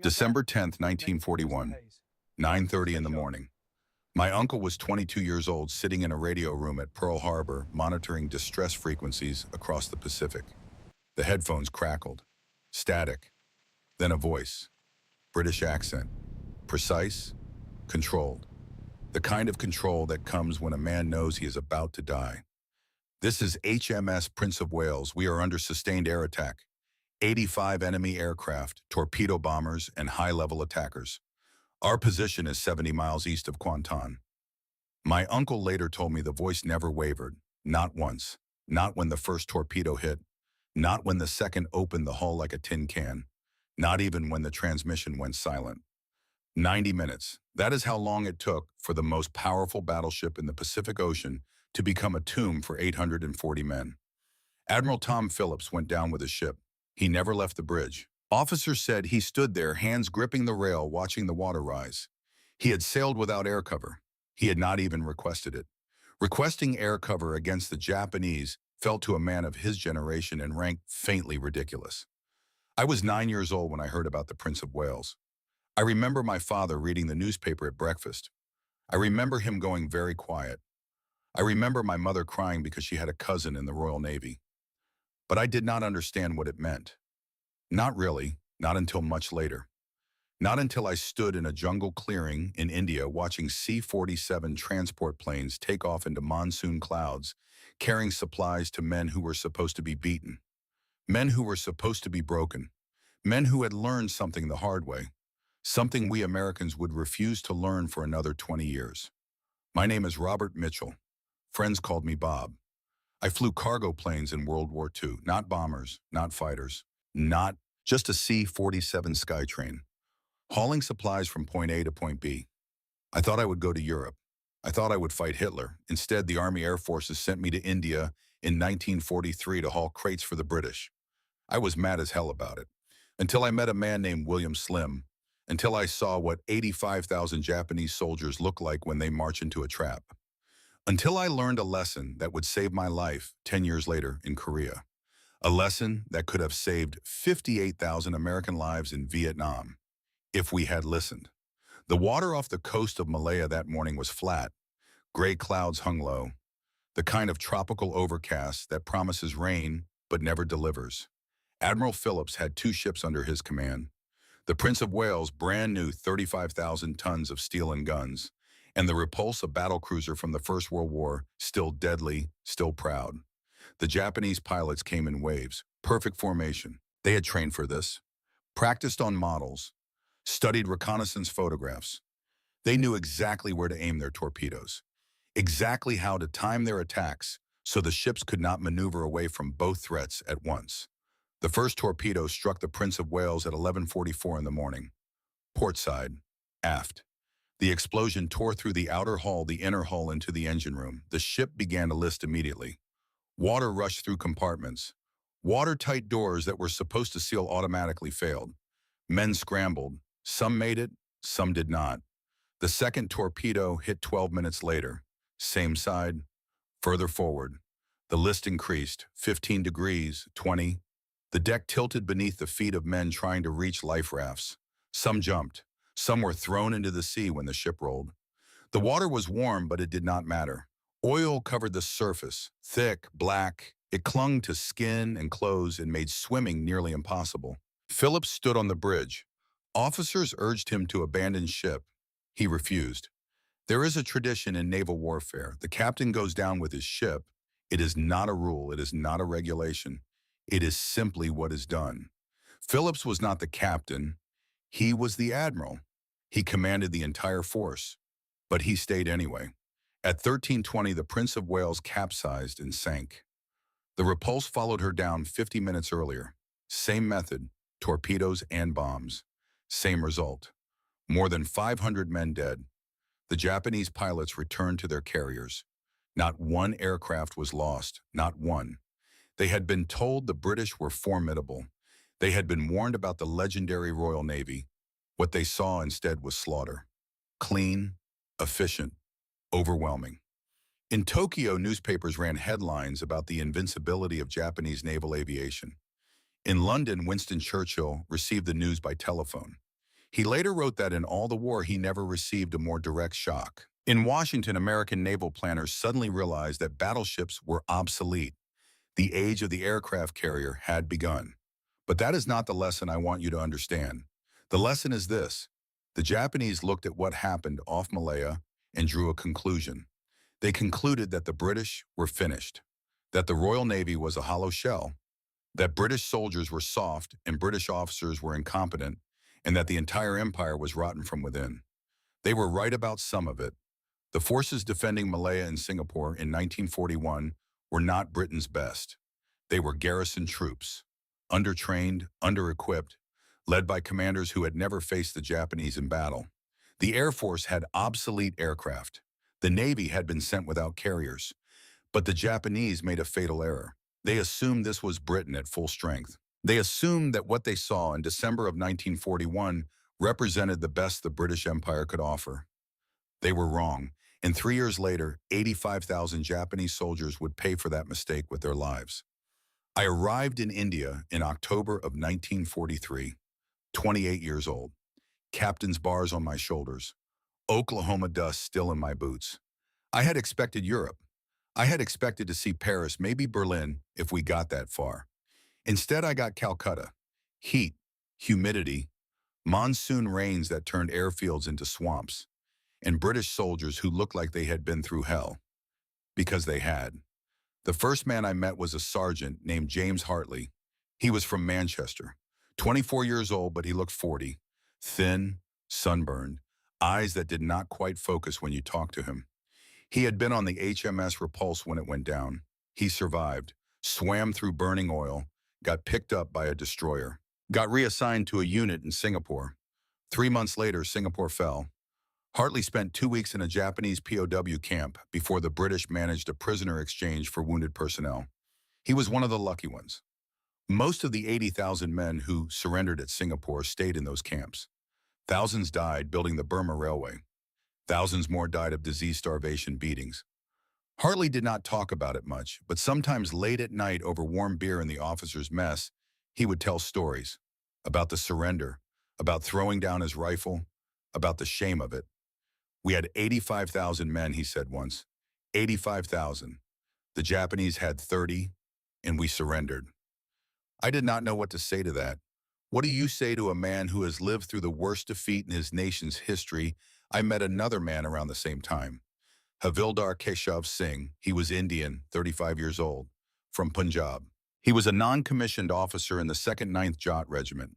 December 10th, 1941, 9:30 in the morning. My uncle was 22 years old, sitting in a radio room at Pearl Harbor, monitoring distress frequencies across the Pacific. The headphones crackled. Static. Then a voice. British accent. Precise. Controlled. The kind of control that comes when a man knows he is about to die. "This is HMS Prince of Wales. We are under sustained air attack. 85 enemy aircraft, torpedo bombers, and high-level attackers. Our position is 70 miles east of Kuantan." My uncle later told me the voice never wavered, not once, not when the first torpedo hit, not when the second opened the hull like a tin can, not even when the transmission went silent. 90 minutes, that is how long it took for the most powerful battleship in the Pacific Ocean to become a tomb for 840 men. Admiral Tom Phillips went down with his ship. He never left the bridge. Officers said he stood there, hands gripping the rail, watching the water rise. He had sailed without air cover. He had not even requested it. Requesting air cover against the Japanese felt to a man of his generation and rank faintly ridiculous. I was 9 years old when I heard about the Prince of Wales. I remember my father reading the newspaper at breakfast. I remember him going very quiet. I remember my mother crying because she had a cousin in the Royal Navy. But I did not understand what it meant. Not really, not until much later. Not until I stood in a jungle clearing in India watching C-47 transport planes take off into monsoon clouds, carrying supplies to men who were supposed to be beaten, men who were supposed to be broken, men who had learned something the hard way, something we Americans would refuse to learn for another 20 years. My name is Robert Mitchell. Friends called me Bob. I flew cargo planes in World War II, not bombers, not fighters, not just a C-47 Skytrain, hauling supplies from point A to point B. I thought I would go to Europe. I thought I would fight Hitler. Instead, the Army Air Forces sent me to India in 1943 to haul crates for the British. I was mad as hell about it, until I met a man named William Slim, until I saw what 85,000 Japanese soldiers look like when they march into a trap. Until I learned a lesson that would save my life 10 years later in Korea. A lesson that could have saved 58,000 American lives in Vietnam, if we had listened. The water off the coast of Malaya that morning was flat. Gray clouds hung low. The kind of tropical overcast that promises rain but never delivers. Admiral Phillips had 2 ships under his command. The Prince of Wales, brand new 35,000 tons of steel and guns, and the Repulse, a battlecruiser from the First World War, still deadly, still proud. The Japanese pilots came in waves, perfect formation. They had trained for this, practiced on models, studied reconnaissance photographs. They knew exactly where to aim their torpedoes, exactly how to time their attacks so the ships could not maneuver away from both threats at once. The first torpedo struck the Prince of Wales at 11:44 in the morning. Port side, aft. The explosion tore through the outer hull, the inner hull into the engine room. The ship began to list immediately. Water rushed through compartments. Watertight doors that were supposed to seal automatically failed. Men scrambled. Some made it, some did not. The second torpedo hit 12 minutes later. Same side, further forward. The list increased, 15 degrees, 20. The deck tilted beneath the feet of men trying to reach life rafts. Some jumped. Some were thrown into the sea when the ship rolled. The water was warm, but it did not matter. Oil covered the surface, thick, black. It clung to skin and clothes and made swimming nearly impossible. Phillips stood on the bridge. Officers urged him to abandon ship. He refused. There is a tradition in naval warfare. The captain goes down with his ship. It is not a rule. It is not a regulation. It is simply what is done. Phillips was not the captain. He was the admiral. He commanded the entire force, but he stayed anyway. At 13:20, the Prince of Wales capsized and sank. The Repulse followed her down 50 minutes earlier. Same method, torpedoes and bombs. Same result. More than 500 men dead. The Japanese pilots returned to their carriers. Not one aircraft was lost, not one. They had been told the British were formidable. They had been warned about the legendary Royal Navy. What they saw instead was slaughter. Clean, efficient, overwhelming. In Tokyo, newspapers ran headlines about the invincibility of Japanese naval aviation. In London, Winston Churchill received the news by telephone. He later wrote that in all the war he never received a more direct shock. In Washington, American naval planners suddenly realized that battleships were obsolete. The age of the aircraft carrier had begun. But that is not the lesson I want you to understand. The lesson is this. The Japanese looked at what happened off Malaya and drew a conclusion. They concluded that the British were finished, that the Royal Navy was a hollow shell, that British soldiers were soft and British officers were incompetent, and that the entire empire was rotten from within. They were right about some of it. The forces defending Malaya and Singapore in 1941 were not Britain's best. They were garrison troops, undertrained, under-equipped, led by commanders who had never faced the Japanese in battle. The Air Force had obsolete aircraft. The Navy had been sent without carriers. But the Japanese made a fatal error. They assumed this was Britain at full strength. They assumed that what they saw in December of 1941 represented the best the British Empire could offer. They were wrong, and 3 years later, 85,000 Japanese soldiers would pay for that mistake with their lives. I arrived in India in October of 1943, 28 years old, captain's bars on my shoulders, Oklahoma dust still in my boots. I had expected Europe. I had expected to see Paris, maybe Berlin, if we got that far. Instead, I got Calcutta. Heat, humidity, monsoon rains that turned airfields into swamps, and British soldiers who looked like they had been through hell. Because they had. The first man I met was a sergeant named James Hartley. He was from Manchester. 24 years old, but he looked 40. Thin, sunburned, eyes that did not quite focus when you talked to him. He had been on the HMS Repulse when it went down. He survived, swam through burning oil, got picked up by a destroyer, got reassigned to a unit in Singapore. 3 months later, Singapore fell. Hartley spent 2 weeks in a Japanese POW camp before the British managed a prisoner exchange for wounded personnel. He was one of the lucky ones. Most of the 80,000 men who surrendered at Singapore stayed in those camps. Thousands died building the Burma Railway. Thousands more died of disease, starvation, beatings. Hartley did not talk about it much, but sometimes late at night over warm beer in the officers' mess, he would tell stories about the surrender, about throwing down his rifle, about the shame of it. We had 85,000 men, he said once. 85,000. The Japanese had 30, and we surrendered. I did not know what to say to that. What do you say to a man who has lived through the worst defeat in his nation's history? I met another man around the same time. Havildar Keshav Singh. He was Indian, 35 years old, from Punjab. He was a non-commissioned officer in the 2nd 9th Jat Regiment.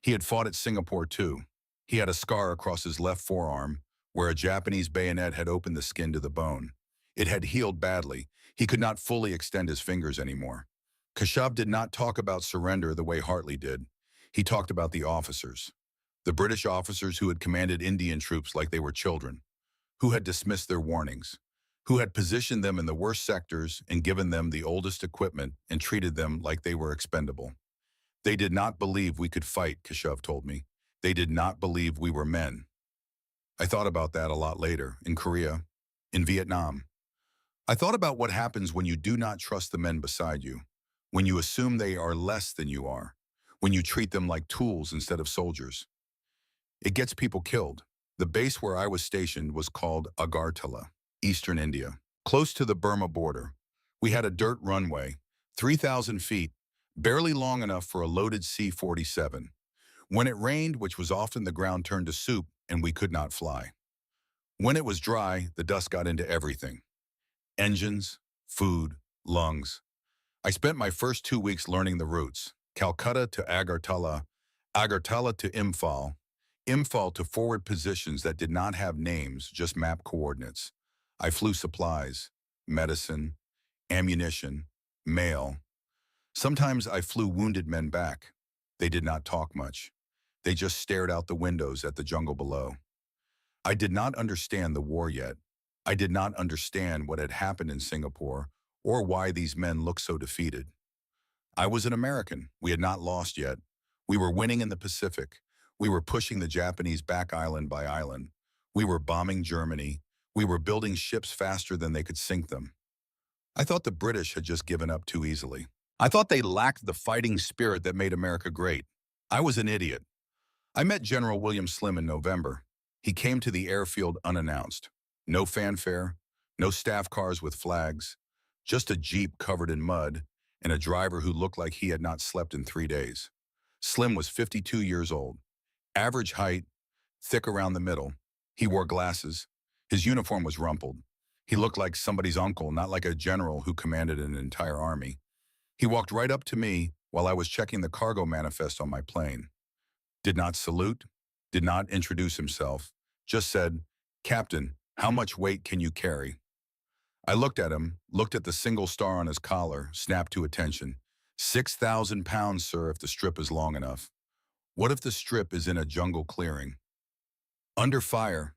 He had fought at Singapore too. He had a scar across his left forearm where a Japanese bayonet had opened the skin to the bone. It had healed badly. He could not fully extend his fingers anymore. Keshav did not talk about surrender the way Hartley did. He talked about the officers. The British officers who had commanded Indian troops like they were children, who had dismissed their warnings, who had positioned them in the worst sectors and given them the oldest equipment and treated them like they were expendable. They did not believe we could fight, Keshav told me. They did not believe we were men. I thought about that a lot later, in Korea, in Vietnam. I thought about what happens when you do not trust the men beside you, when you assume they are less than you are, when you treat them like tools instead of soldiers. It gets people killed. The base where I was stationed was called Agartala, eastern India, close to the Burma border. We had a dirt runway, 3,000 feet, barely long enough for a loaded C-47. When it rained, which was often, the ground turned to soup and we could not fly. When it was dry, the dust got into everything. Engines, food, lungs. I spent my first 2 weeks learning the routes. Calcutta to Agartala, Agartala to Imphal, Imphal to forward positions that did not have names, just map coordinates. I flew supplies, medicine, ammunition, mail. Sometimes I flew wounded men back. They did not talk much. They just stared out the windows at the jungle below. I did not understand the war yet. I did not understand what had happened in Singapore or why these men looked so defeated. I was an American. We had not lost yet. We were winning in the Pacific. We were pushing the Japanese back island by island. We were bombing Germany. We were building ships faster than they could sink them. I thought the British had just given up too easily. I thought they lacked the fighting spirit that made America great. I was an idiot. I met General William Slim in November. He came to the airfield unannounced. No fanfare, no staff cars with flags, just a Jeep covered in mud and a driver who looked like he had not slept in 3 days. Slim was 52 years old, average height, thick around the middle. He wore glasses. His uniform was rumpled. He looked like somebody's uncle, not like a general who commanded an entire army. He walked right up to me while I was checking the cargo manifest on my plane. Did not salute, did not introduce himself, just said, "Captain, how much weight can you carry?" I looked at him, looked at the single star on his collar, snapped to attention. 6,000 pounds, sir, if the strip is long enough. What if the strip is in a jungle clearing? Under fire,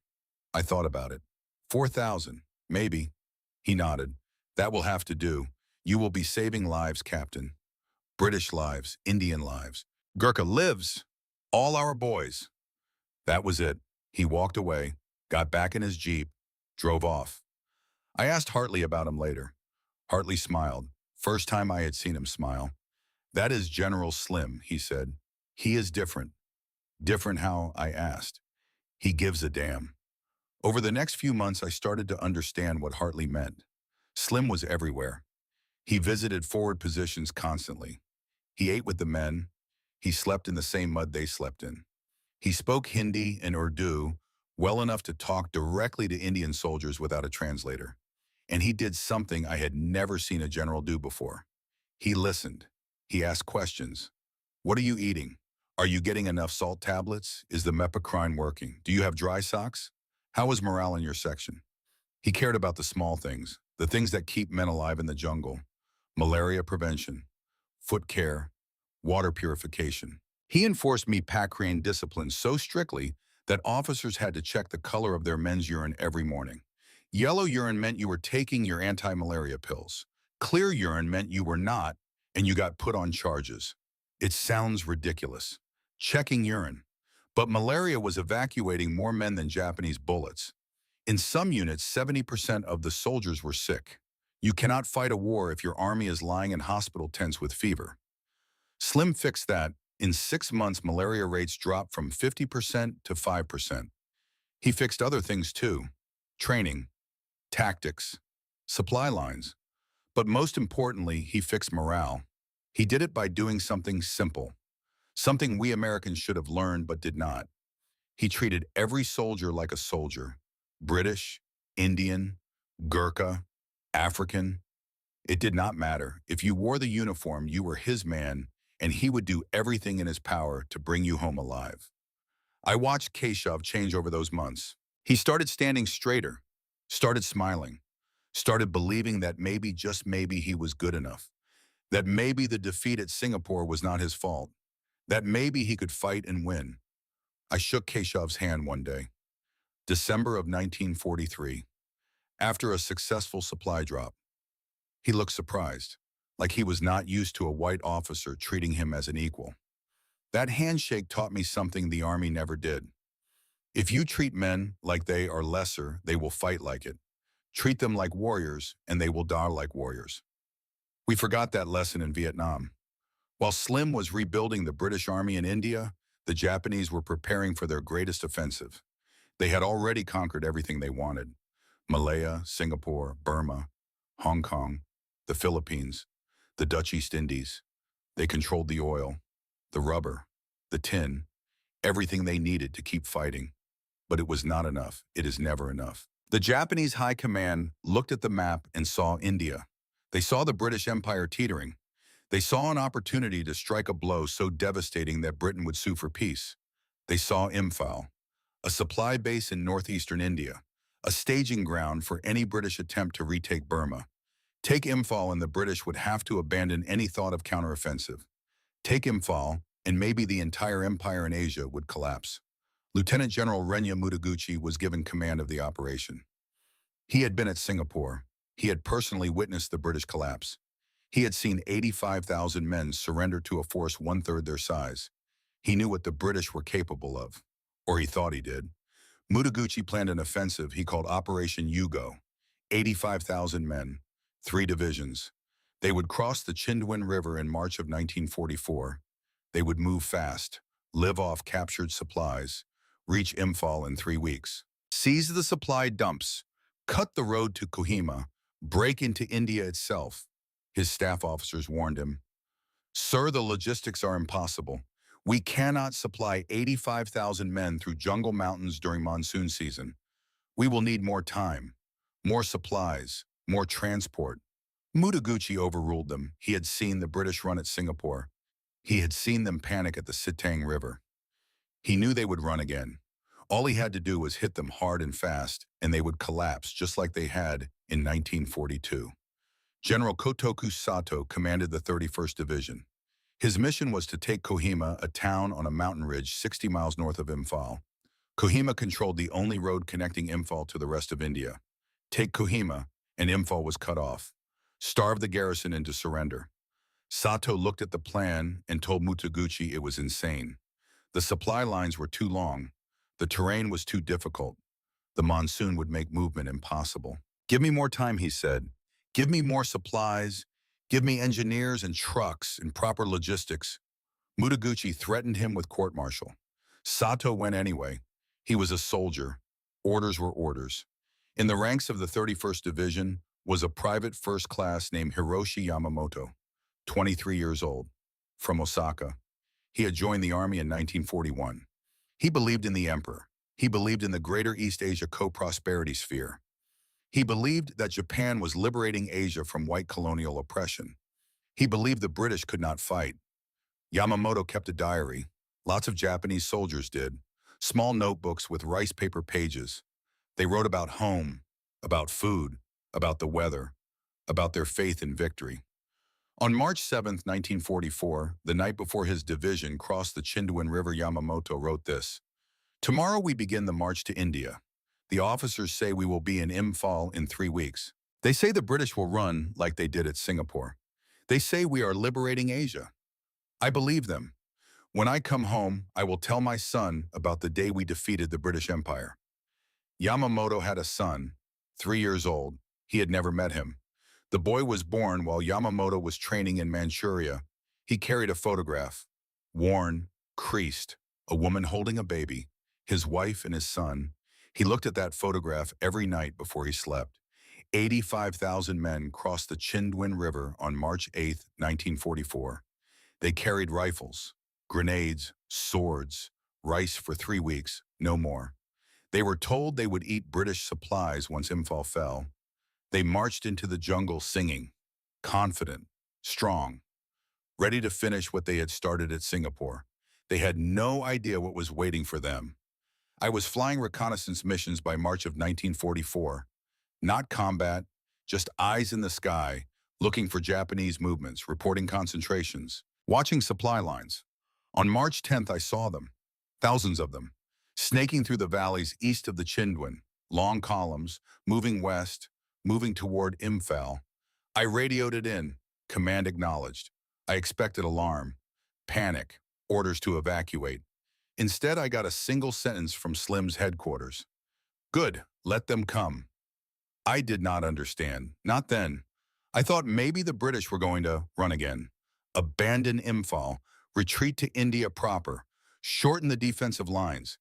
I thought about it. 4,000, maybe. He nodded. That will have to do. You will be saving lives, Captain. British lives, Indian lives. Gurkha lives. All our boys. That was it. He walked away, got back in his Jeep, drove off. I asked Hartley about him later. Hartley smiled. First time I had seen him smile. That is General Slim, he said. He is different. Different how, I asked. He gives a damn. Over the next few months, I started to understand what Hartley meant. Slim was everywhere. He visited forward positions constantly. He ate with the men. He slept in the same mud they slept in. He spoke Hindi and Urdu well enough to talk directly to Indian soldiers without a translator. And he did something I had never seen a general do before. He listened. He asked questions. What are you eating? Are you getting enough salt tablets? Is the mepicrine working? Do you have dry socks? How is morale in your section? He cared about the small things, the things that keep men alive in the jungle. Malaria prevention, foot care, water purification. He enforced Mepacrine discipline so strictly that officers had to check the color of their men's urine every morning. Yellow urine meant you were taking your anti-malaria pills. Clear urine meant you were not, and you got put on charges. It sounds ridiculous. Checking urine. But malaria was evacuating more men than Japanese bullets. In some units, 70% of the soldiers were sick. You cannot fight a war if your army is lying in hospital tents with fever. Slim fixed that. In 6 months, malaria rates dropped from 50% to 5%. He fixed other things too. Training, tactics, supply lines. But most importantly, he fixed morale. He did it by doing something simple. Something we Americans should have learned but did not. He treated every soldier like a soldier. British, Indian, Gurkha, African. It did not matter. If you wore the uniform, you were his man, and he would do everything in his power to bring you home alive. I watched Keshav change over those months. He started standing straighter, started smiling, started believing that maybe, just maybe, he was good enough, that maybe the defeat at Singapore was not his fault, that maybe he could fight and win. I shook Keshav's hand one day, December of 1943, after a successful supply drop. He looked surprised, like he was not used to a white officer treating him as an equal. That handshake taught me something the Army never did. If you treat men like they are lesser, they will fight like it. Treat them like warriors, and they will die like warriors. We forgot that lesson in Vietnam. While Slim was rebuilding the British Army in India, the Japanese were preparing for their greatest offensive. They had already conquered everything they wanted. Malaya, Singapore, Burma, Hong Kong, the Philippines, the Dutch East Indies. They controlled the oil, the rubber, the tin, everything they needed to keep fighting. But it was not enough. It is never enough. The Japanese High Command looked at the map and saw India. They saw the British Empire teetering. They saw an opportunity to strike a blow so devastating that Britain would sue for peace. They saw Imphal, a supply base in northeastern India, a staging ground for any British attempt to retake Burma. Take Imphal and the British would have to abandon any thought of counteroffensive. Take Imphal, and maybe the entire empire in Asia would collapse. Lieutenant General Renya Mutaguchi was given command of the operation. He had been at Singapore. He had personally witnessed the British collapse. He had seen 85,000 men surrender to a force one-third their size. He knew what the British were capable of, or he thought he did. Mutaguchi planned an offensive he called Operation Yugo. 85,000 men, 3 divisions. They would cross the Chindwin River in March of 1944. They would move fast, live off captured supplies, reach Imphal in 3 weeks. Seize the supply dumps, cut the road to Kohima, break into India itself. His staff officers warned him, "Sir, the logistics are impossible. We cannot supply 85,000 men through jungle mountains during monsoon season. We will need more time, more supplies, more transport." Mutaguchi overruled them. He had seen the British run at Singapore. He had seen them panic at the Sitang River. He knew they would run again. All he had to do was hit them hard and fast, and they would collapse just like they had in 1942. General Kotoku Sato commanded the 31st Division. His mission was to take Kohima, a town on a mountain ridge 60 miles north of Imphal. Kohima controlled the only road connecting Imphal to the rest of India. Take Kohima, and Imphal was cut off. Starve the garrison into surrender. Sato looked at the plan and told Mutaguchi it was insane. The supply lines were too long. The terrain was too difficult. The monsoon would make movement impossible. "Give me more time," he said. "Give me more supplies. Give me engineers and trucks and proper logistics." Mutaguchi threatened him with court-martial. Sato went anyway. He was a soldier. Orders were orders. In the ranks of the 31st Division was a private first class named Hiroshi Yamamoto, 23 years old, from Osaka. He had joined the army in 1941. He believed in the emperor. He believed in the Greater East Asia co-prosperity sphere. He believed that Japan was liberating Asia from white colonial oppression. He believed the British could not fight. Yamamoto kept a diary. Lots of Japanese soldiers did. Small notebooks with rice paper pages. They wrote about home, about food, about the weather, about their faith in victory. On March 7, 1944, the night before his division crossed the Chinduan River, Yamamoto wrote this: "Tomorrow we begin the march to India. The officers say we will be in Imphal in 3 weeks. They say the British will run like they did at Singapore. They say we are liberating Asia. I believe them. When I come home, I will tell my son about the day we defeated the British Empire." Yamamoto had a son, 3 years old. He had never met him. The boy was born while Yamamoto was training in Manchuria. He carried a photograph, worn, creased, a woman holding a baby, his wife and his son. He looked at that photograph every night before he slept. 85,000 men crossed the Chinduan River on March 8, 1944. They carried rifles, grenades, swords, rice for 3 weeks, no more. They were told they would eat British supplies once Imphal fell. They marched into the jungle singing, confident, strong, ready to finish what they had started at Singapore. They had no idea what was waiting for them. I was flying reconnaissance missions by March of 1944. Not combat, just eyes in the sky, looking for Japanese movements, reporting concentrations, watching supply lines. On March 10th, I saw them, thousands of them, snaking through the valleys east of the Chinduan, long columns, moving west, moving toward Imphal. I radioed it in, command acknowledged. I expected alarm, panic, orders to evacuate. Instead, I got a single sentence from Slim's headquarters: "Good, let them come." I did not understand, not then. I thought maybe the British were going to run again, abandon Imphal, retreat to India proper, shorten the defensive lines.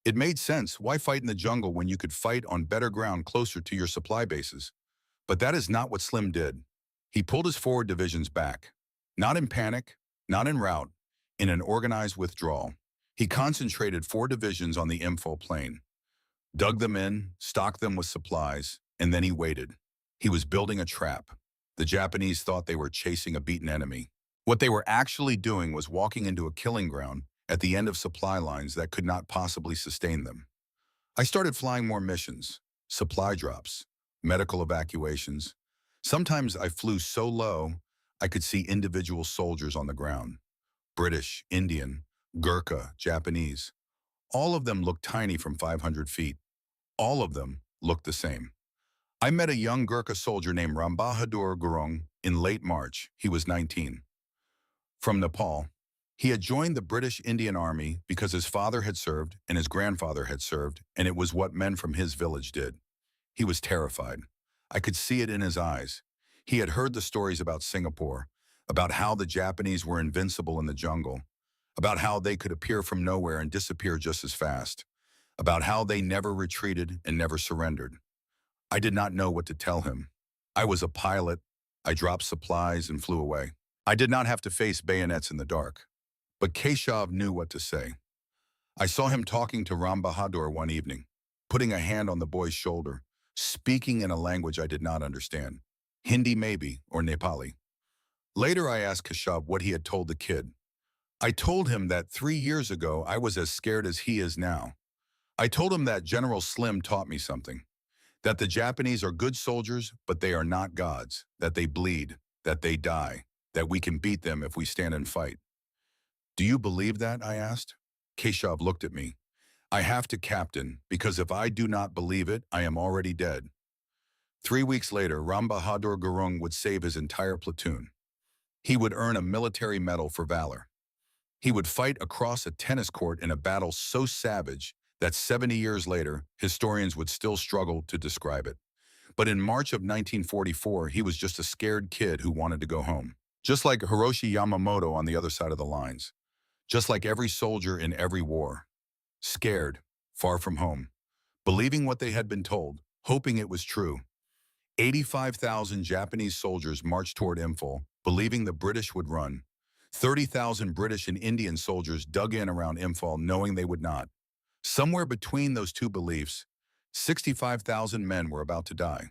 It made sense. Why fight in the jungle when you could fight on better ground closer to your supply bases? But that is not what Slim did. He pulled his forward divisions back. Not in panic, not in rout, in an organized withdrawal. He concentrated 4 divisions on the Imphal plain, dug them in, stocked them with supplies, and then he waited. He was building a trap. The Japanese thought they were chasing a beaten enemy. What they were actually doing was walking into a killing ground at the end of supply lines that could not possibly sustain them. I started flying more missions, supply drops, medical evacuations. Sometimes I flew so low I could see individual soldiers on the ground. British, Indian, Gurkha, Japanese. All of them looked tiny from 500 feet. All of them looked the same. I met a young Gurkha soldier named Rambahadur Gurung in late March. He was 19. From Nepal. He had joined the British Indian Army because his father had served and his grandfather had served, and it was what men from his village did. He was terrified. I could see it in his eyes. He had heard the stories about Singapore, about how the Japanese were invincible in the jungle, about how they could appear from nowhere and disappear just as fast, about how they never retreated and never surrendered. I did not know what to tell him. I was a pilot. I dropped supplies and flew away. I did not have to face bayonets in the dark. But Keshav knew what to say. I saw him talking to Ram Bahadur one evening, putting a hand on the boy's shoulder, speaking in a language I did not understand. Hindi maybe, or Nepali. Later I asked Keshav what he had told the kid. I told him that 3 years ago I was as scared as he is now. I told him that General Slim taught me something. That the Japanese are good soldiers, but they are not gods. That they bleed, that they die, that we can beat them if we stand and fight. Do you believe that? I asked. Keshav looked at me. I have to, Captain, because if I do not believe it, I am already dead. 3 weeks later, Ram Bahadur Gurung would save his entire platoon. He would earn a military medal for valor. He would fight across a tennis court in a battle so savage that 70 years later, historians would still struggle to describe it. But in March of 1944, he was just a scared kid who wanted to go home. Just like Hiroshi Yamamoto on the other side of the lines. Just like every soldier in every war. Scared, far from home. Believing what they had been told, hoping it was true. 85,000 Japanese soldiers marched toward Imphal, believing the British would run. 30,000 British and Indian soldiers dug in around Imphal, knowing they would not. Somewhere between those two beliefs, 65,000 men were about to die.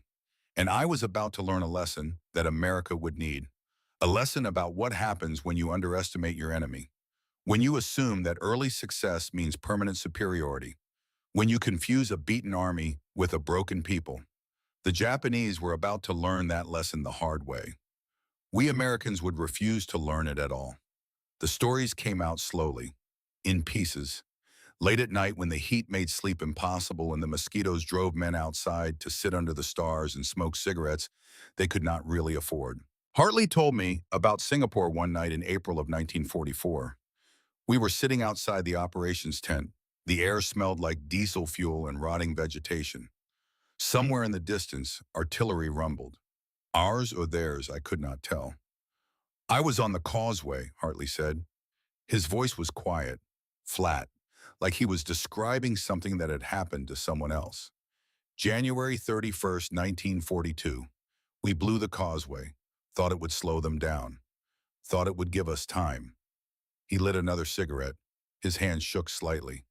And I was about to learn a lesson that America would need. A lesson about what happens when you underestimate your enemy. When you assume that early success means permanent superiority. When you confuse a beaten army with a broken people. The Japanese were about to learn that lesson the hard way. We Americans would refuse to learn it at all. The stories came out slowly, in pieces. Late at night when the heat made sleep impossible and the mosquitoes drove men outside to sit under the stars and smoke cigarettes they could not really afford. Hartley told me about Singapore one night in April of 1944. We were sitting outside the operations tent. The air smelled like diesel fuel and rotting vegetation. Somewhere in the distance, artillery rumbled. Ours or theirs, I could not tell. I was on the causeway, Hartley said. His voice was quiet, flat, like he was describing something that had happened to someone else. January 31st, 1942. We blew the causeway, thought it would slow them down, thought it would give us time. He lit another cigarette. His hand shook slightly.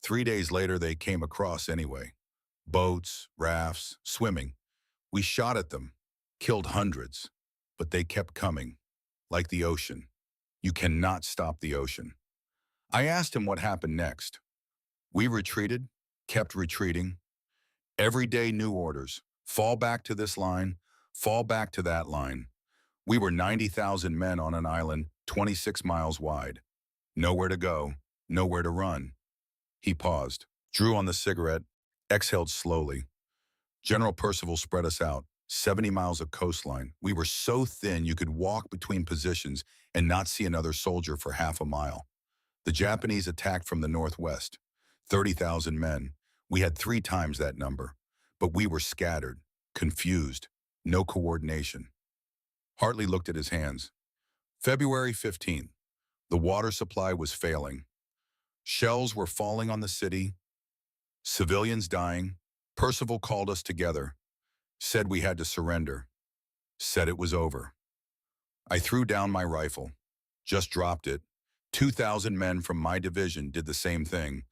3 days later, they came across anyway. Boats, rafts, swimming. We shot at them, killed hundreds, but they kept coming, like the ocean. You cannot stop the ocean. I asked him what happened next. We retreated, kept retreating. Every day new orders. Fall back to this line, fall back to that line. We were 90,000 men on an island 26 miles wide. Nowhere to go, nowhere to run. He paused, drew on the cigarette, exhaled slowly. General Percival spread us out, 70 miles of coastline. We were so thin you could walk between positions and not see another soldier for half a mile. The Japanese attacked from the northwest, 30,000 men. We had 3 times that number, but we were scattered, confused, no coordination. Hartley looked at his hands. February 15th. The water supply was failing. Shells were falling on the city. Civilians dying. Percival called us together. Said we had to surrender. Said it was over. I threw down my rifle. Just dropped it. 2,000 men from my division did the same thing.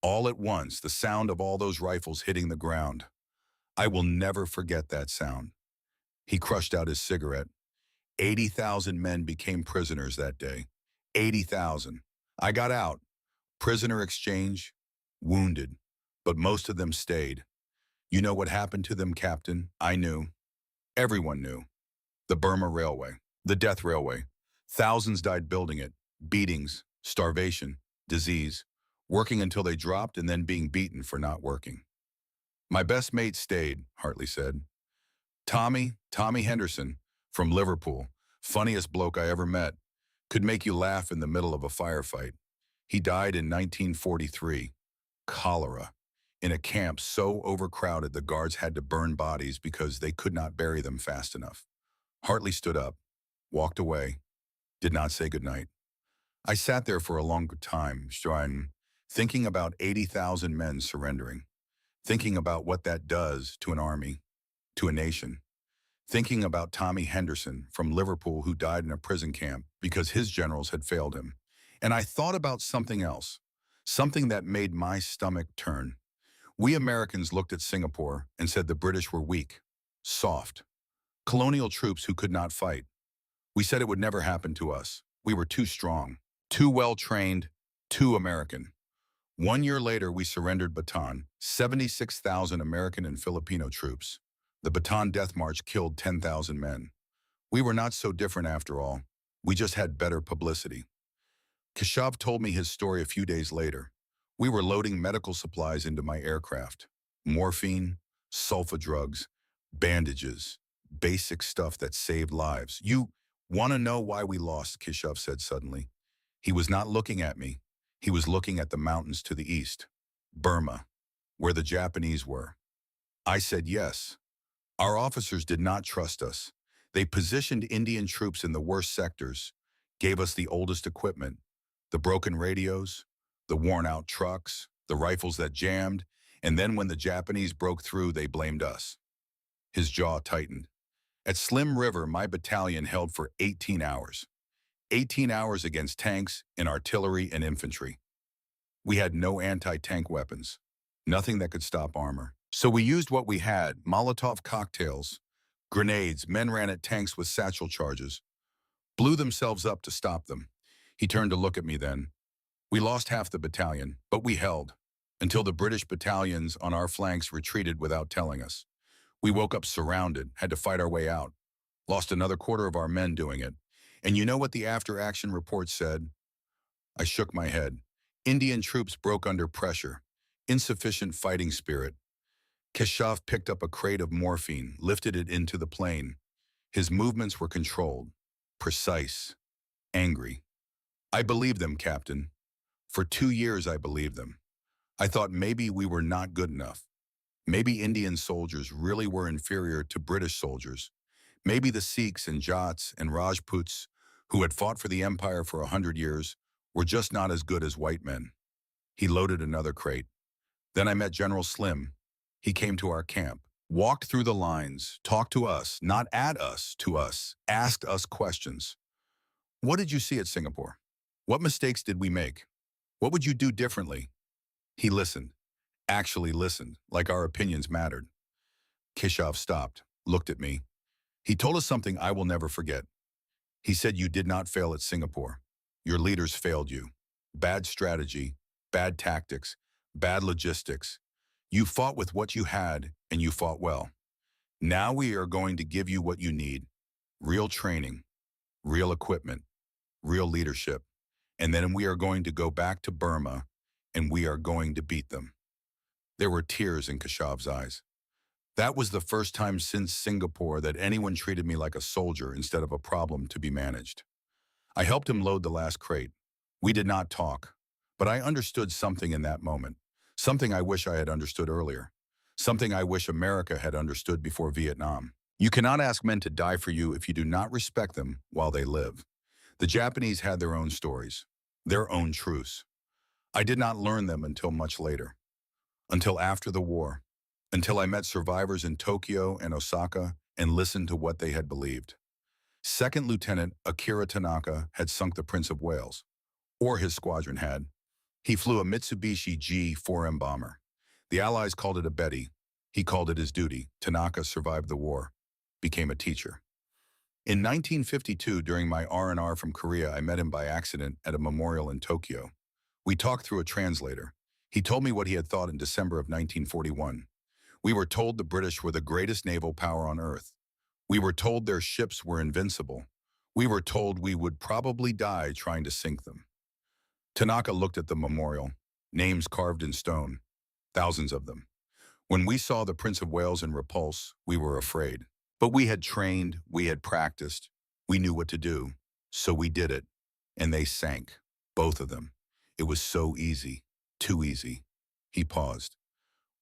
All at once, the sound of all those rifles hitting the ground. I will never forget that sound. He crushed out his cigarette. 80,000 men became prisoners that day. 80,000. I got out. Prisoner exchange. Wounded. But most of them stayed. You know what happened to them, Captain? I knew. Everyone knew. The Burma Railway. The Death Railway. Thousands died building it. Beatings, starvation, disease. Working until they dropped and then being beaten for not working. My best mate stayed, Hartley said. Tommy Henderson, from Liverpool, funniest bloke I ever met, could make you laugh in the middle of a firefight. He died in 1943, cholera, in a camp so overcrowded the guards had to burn bodies because they could not bury them fast enough. Hartley stood up, walked away, did not say goodnight. I sat there for a long time, thinking about 80,000 men surrendering, thinking about what that does to an army, to a nation, thinking about Tommy Henderson from Liverpool who died in a prison camp because his generals had failed him. And I thought about something else, something that made my stomach turn. We Americans looked at Singapore and said the British were weak, soft, colonial troops who could not fight. We said it would never happen to us. We were too strong, too well-trained, too American. 1 year later, we surrendered Bataan, 76,000 American and Filipino troops. The Bataan Death March killed 10,000 men. We were not so different after all. We just had better publicity. Keshav told me his story a few days later. We were loading medical supplies into my aircraft. Morphine, sulfa drugs, bandages, basic stuff that saved lives. You want to know why we lost, Keshav said suddenly. He was not looking at me. He was looking at the mountains to the east, Burma, where the Japanese were. I said yes. Our officers did not trust us. They positioned Indian troops in the worst sectors, gave us the oldest equipment, the broken radios, the worn-out trucks, the rifles that jammed, and then when the Japanese broke through, they blamed us. His jaw tightened. At Slim River, my battalion held for 18 hours. 18 hours against tanks and artillery and infantry. We had no anti-tank weapons, nothing that could stop armor. So we used what we had, Molotov cocktails, grenades. Men ran at tanks with satchel charges, blew themselves up to stop them. He turned to look at me then. We lost half the battalion, but we held, until the British battalions on our flanks retreated without telling us. We woke up surrounded, had to fight our way out, lost another quarter of our men doing it. And you know what the after-action report said? I shook my head. Indian troops broke under pressure, insufficient fighting spirit. Keshav picked up a crate of morphine, lifted it into the plane. His movements were controlled, precise, angry. I believed them, Captain. For 2 years, I believed them. I thought maybe we were not good enough. Maybe Indian soldiers really were inferior to British soldiers. Maybe the Sikhs and Jats and Rajputs, who had fought for the empire for 100 years, were just not as good as white men. He loaded another crate. Then I met General Slim. He came to our camp, walked through the lines, talked to us, not at us, to us, asked us questions. What did you see at Singapore? What mistakes did we make? What would you do differently? He listened, actually listened, like our opinions mattered. Keshav stopped, looked at me. He told us something I will never forget. He said, you did not fail at Singapore. Your leaders failed you. Bad strategy, bad tactics, bad logistics. You fought with what you had, and you fought well. Now we are going to give you what you need. Real training, real equipment, real leadership. And then we are going to go back to Burma, and we are going to beat them. There were tears in Keshav's eyes. That was the first time since Singapore that anyone treated me like a soldier instead of a problem to be managed. I helped him load the last crate. We did not talk, but I understood something in that moment, something I wish I had understood earlier, something I wish America had understood before Vietnam. You cannot ask men to die for you if you do not respect them while they live. The Japanese had their own stories, their own truths. I did not learn them until much later, until after the war, until I met survivors in Tokyo and Osaka and listened to what they had believed. Second Lieutenant Akira Tanaka had sunk the Prince of Wales, or his squadron had. He flew a Mitsubishi G-4M bomber. The Allies called it a Betty. He called it his duty. Tanaka survived the war, became a teacher. In 1952, during my R&R from Korea, I met him by accident at a memorial in Tokyo. We talked through a translator. He told me what he had thought in December of 1941. We were told the British were the greatest naval power on earth. We were told their ships were invincible. We were told we would probably die trying to sink them. Tanaka looked at the memorial, names carved in stone, thousands of them. When we saw the Prince of Wales in Repulse, we were afraid. But we had trained, we had practiced, we knew what to do, so we did it. And they sank, both of them. It was so easy, too easy. He paused.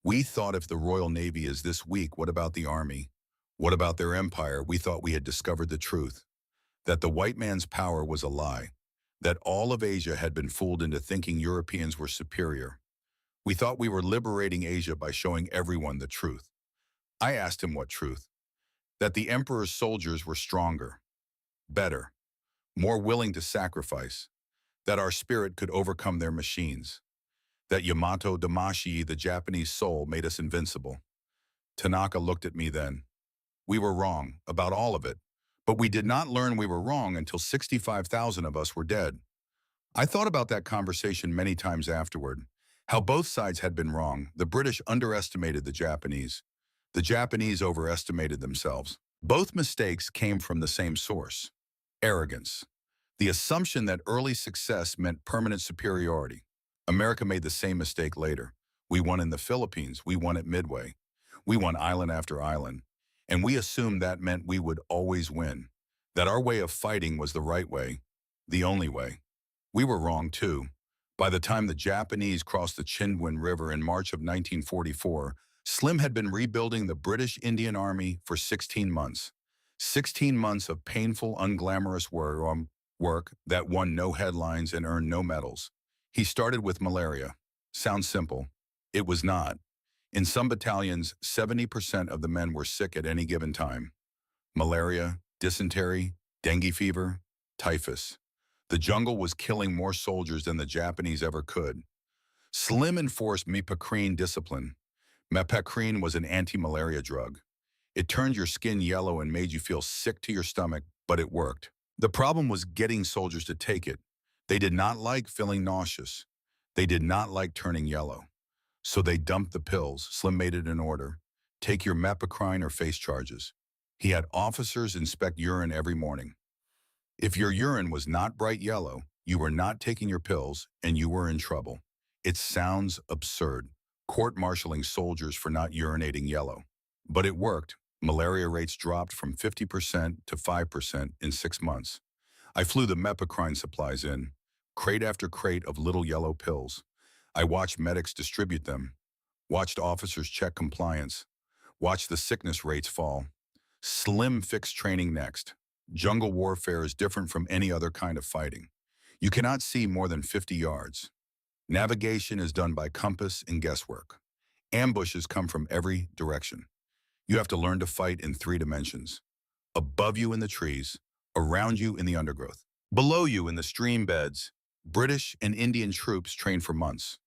We thought if the Royal Navy is this weak, what about the Army? What about their empire? We thought we had discovered the truth, that the white man's power was a lie, that all of Asia had been fooled into thinking Europeans were superior. We thought we were liberating Asia by showing everyone the truth. I asked him what truth. That the emperor's soldiers were stronger, better, more willing to sacrifice, that our spirit could overcome their machines, that Yamato Damashi, the Japanese soul, made us invincible. Tanaka looked at me then. We were wrong about all of it, but we did not learn we were wrong until 65,000 of us were dead. I thought about that conversation many times afterward, how both sides had been wrong. The British underestimated the Japanese. The Japanese overestimated themselves. Both mistakes came from the same source: arrogance. The assumption that early success meant permanent superiority. America made the same mistake later. We won in the Philippines. We won at Midway. We won island after island. And we assumed that meant we would always win, that our way of fighting was the right way, the only way. We were wrong too. By the time the Japanese crossed the Chindwin River in March of 1944, Slim had been rebuilding the British Indian Army for 16 months. 16 months of painful, unglamorous work that won no headlines and earned no medals. He started with malaria. Sounds simple. It was not. In some battalions, 70% of the men were sick at any given time. Malaria, dysentery, dengue fever, typhus. The jungle was killing more soldiers than the Japanese ever could. Slim enforced mipacrene discipline. Mipacrene was an anti-malaria drug. It turned your skin yellow and made you feel sick to your stomach, but it worked. The problem was getting soldiers to take it. They did not like feeling nauseous. They did not like turning yellow. So they dumped the pills. Slim made it an order. Take your mepacrine or face charges. He had officers inspect urine every morning. If your urine was not bright yellow, you were not taking your pills and you were in trouble. It sounds absurd, court-martialing soldiers for not urinating yellow. But it worked. Malaria rates dropped from 50% to 5% in 6 months. I flew the mepacrine supplies in, crate after crate of little yellow pills. I watched medics distribute them, watched officers check compliance, watched the sickness rates fall. Slim fixed training next. Jungle warfare is different from any other kind of fighting. You cannot see more than 50 yards. Navigation is done by compass and guesswork. Ambushes come from every direction. You have to learn to fight in 3 dimensions. Above you in the trees, around you in the undergrowth, below you in the stream beds. British and Indian troops trained for months.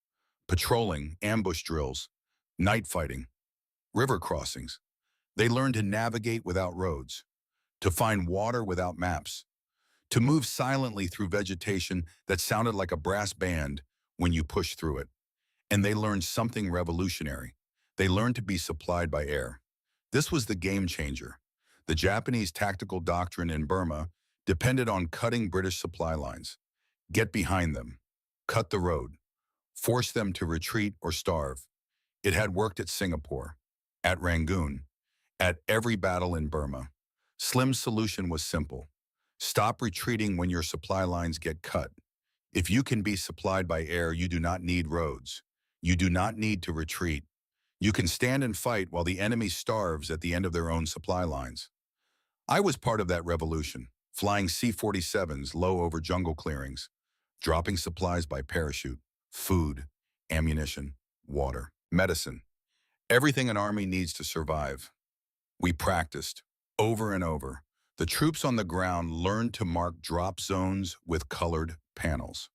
Patrolling, ambush drills, night fighting, river crossings. They learned to navigate without roads, to find water without maps, to move silently through vegetation that sounded like a brass band when you pushed through it. And they learned something revolutionary. They learned to be supplied by air. This was the game changer. The Japanese tactical doctrine in Burma depended on cutting British supply lines. Get behind them, cut the road, force them to retreat or starve. It had worked at Singapore, at Rangoon, at every battle in Burma. Slim's solution was simple. Stop retreating when your supply lines get cut. If you can be supplied by air, you do not need roads. You do not need to retreat. You can stand and fight while the enemy starves at the end of their own supply lines. I was part of that revolution, flying C-47s low over jungle clearings, dropping supplies by parachute, food, ammunition, water, medicine, everything an army needs to survive. We practiced over and over. The troops on the ground learned to mark drop zones with colored panels.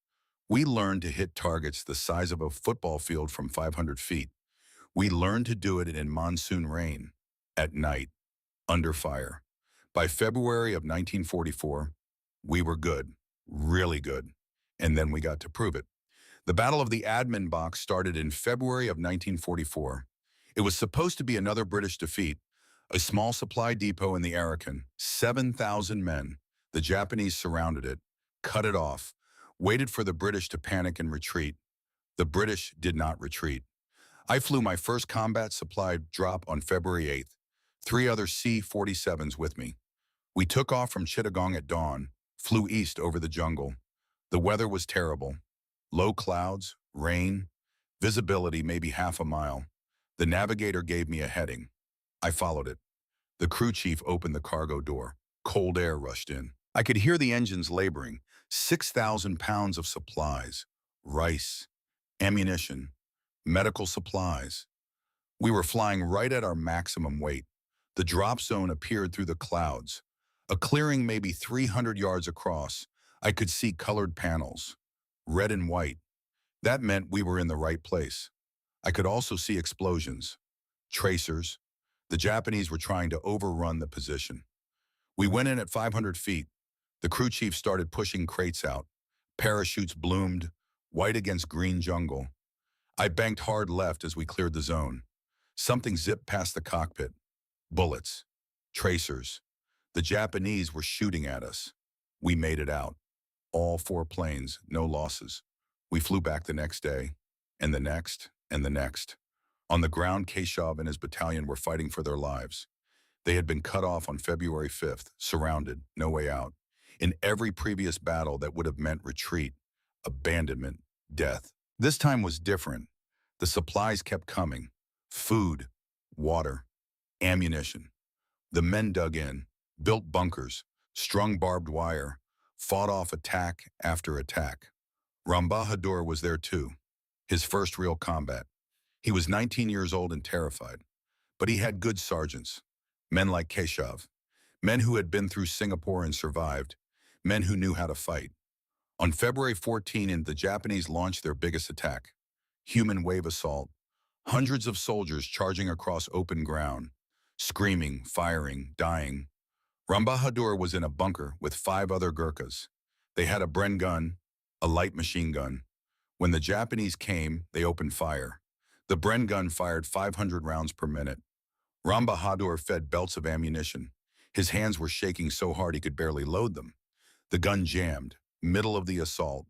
We learned to hit targets the size of a football field from 500 feet. We learned to do it in monsoon rain, at night, under fire. By February of 1944, we were good, really good. And then we got to prove it. The Battle of the Admin Box started in February of 1944. It was supposed to be another British defeat, a small supply depot in the Arakan, 7,000 men. The Japanese surrounded it, cut it off, waited for the British to panic and retreat. The British did not retreat. I flew my first combat supply drop on February 8th, 3 other C-47s with me. We took off from Chittagong at dawn, flew east over the jungle. The weather was terrible. Low clouds, rain, visibility maybe half a mile. The navigator gave me a heading. I followed it. The crew chief opened the cargo door. Cold air rushed in. I could hear the engines laboring. 6,000 pounds of supplies, rice, ammunition, medical supplies. We were flying right at our maximum weight. The drop zone appeared through the clouds. A clearing maybe 300 yards across. I could see colored panels, red and white. That meant we were in the right place. I could also see explosions, tracers. The Japanese were trying to overrun the position. We went in at 500 feet. The crew chief started pushing crates out. Parachutes bloomed, white against green jungle. I banked hard left as we cleared the zone. Something zipped past the cockpit. Bullets. Tracers. The Japanese were shooting at us. We made it out. All 4 planes, no losses. We flew back the next day, and the next, and the next. On the ground, Keshav and his battalion were fighting for their lives. They had been cut off on February 5th, surrounded, no way out. In every previous battle that would have meant retreat, abandonment, death. This time was different. The supplies kept coming. Food, water, ammunition. The men dug in, built bunkers, strung barbed wire, fought off attack after attack. Rambahadur was there too, his first real combat. He was 19 years old and terrified, but he had good sergeants, men like Keshav, men who had been through Singapore and survived, men who knew how to fight. On February 14, the Japanese launched their biggest attack, human wave assault, hundreds of soldiers charging across open ground, screaming, firing, dying. Rambahadur was in a bunker with 5 other Gurkhas. They had a Bren gun, a light machine gun. When the Japanese came, they opened fire. The Bren gun fired 500 rounds per minute. Rambahadur fed belts of ammunition. His hands were shaking so hard he could barely load them. The gun jammed, middle of the assault.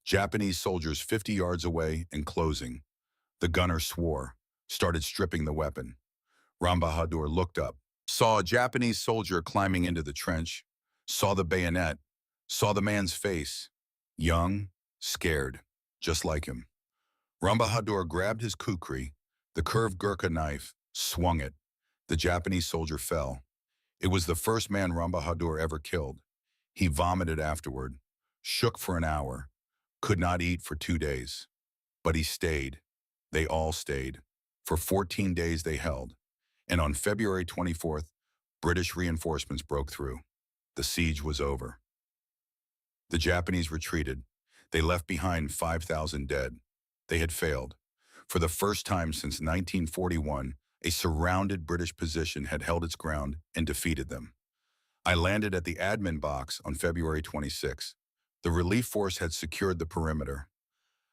Japanese soldiers 50 yards away and closing. The gunner swore, started stripping the weapon. Rambahadur looked up, saw a Japanese soldier climbing into the trench, saw the bayonet, saw the man's face, young, scared, just like him. Rambahadur grabbed his kukri, the curved Gurkha knife, swung it. The Japanese soldier fell. It was the first man Rambahadur ever killed. He vomited afterward, shook for an hour, could not eat for 2 days. But he stayed. They all stayed. For 14 days they held. And on February 24th, British reinforcements broke through. The siege was over. The Japanese retreated. They left behind 5,000 dead. They had failed. For the first time since 1941, a surrounded British position had held its ground and defeated them. I landed at the admin box on February 26. The relief force had secured the perimeter.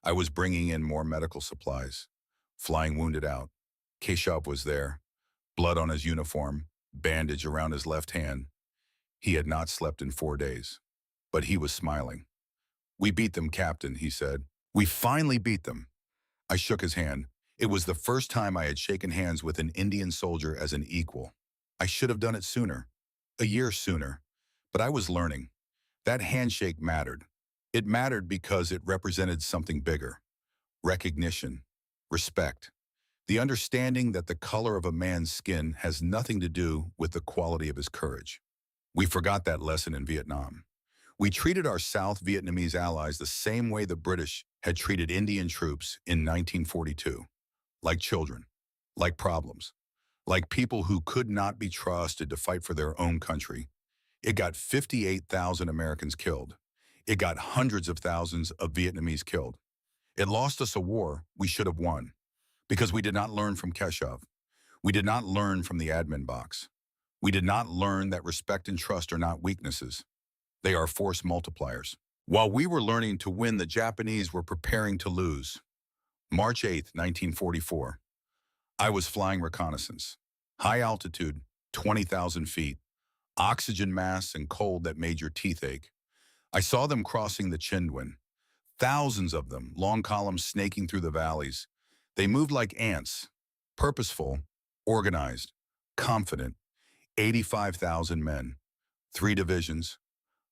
I was bringing in more medical supplies, flying wounded out. Keshav was there, blood on his uniform, bandage around his left hand. He had not slept in 4 days, but he was smiling. "We beat them, Captain," he said. "We finally beat them." I shook his hand. It was the first time I had shaken hands with an Indian soldier as an equal. I should have done it sooner, a year sooner, but I was learning. That handshake mattered. It mattered because it represented something bigger: recognition, respect, the understanding that the color of a man's skin has nothing to do with the quality of his courage. We forgot that lesson in Vietnam. We treated our South Vietnamese allies the same way the British had treated Indian troops in 1942, like children, like problems, like people who could not be trusted to fight for their own country. It got 58,000 Americans killed. It got hundreds of thousands of Vietnamese killed. It lost us a war we should have won, because we did not learn from Keshav. We did not learn from the admin box. We did not learn that respect and trust are not weaknesses. They are force multipliers. While we were learning to win, the Japanese were preparing to lose. March 8, 1944. I was flying reconnaissance. High altitude, 20,000 feet. Oxygen masks and cold that made your teeth ache. I saw them crossing the Chindwin. Thousands of them, long columns snaking through the valleys. They moved like ants, purposeful, organized, confident. 85,000 men, 3 divisions,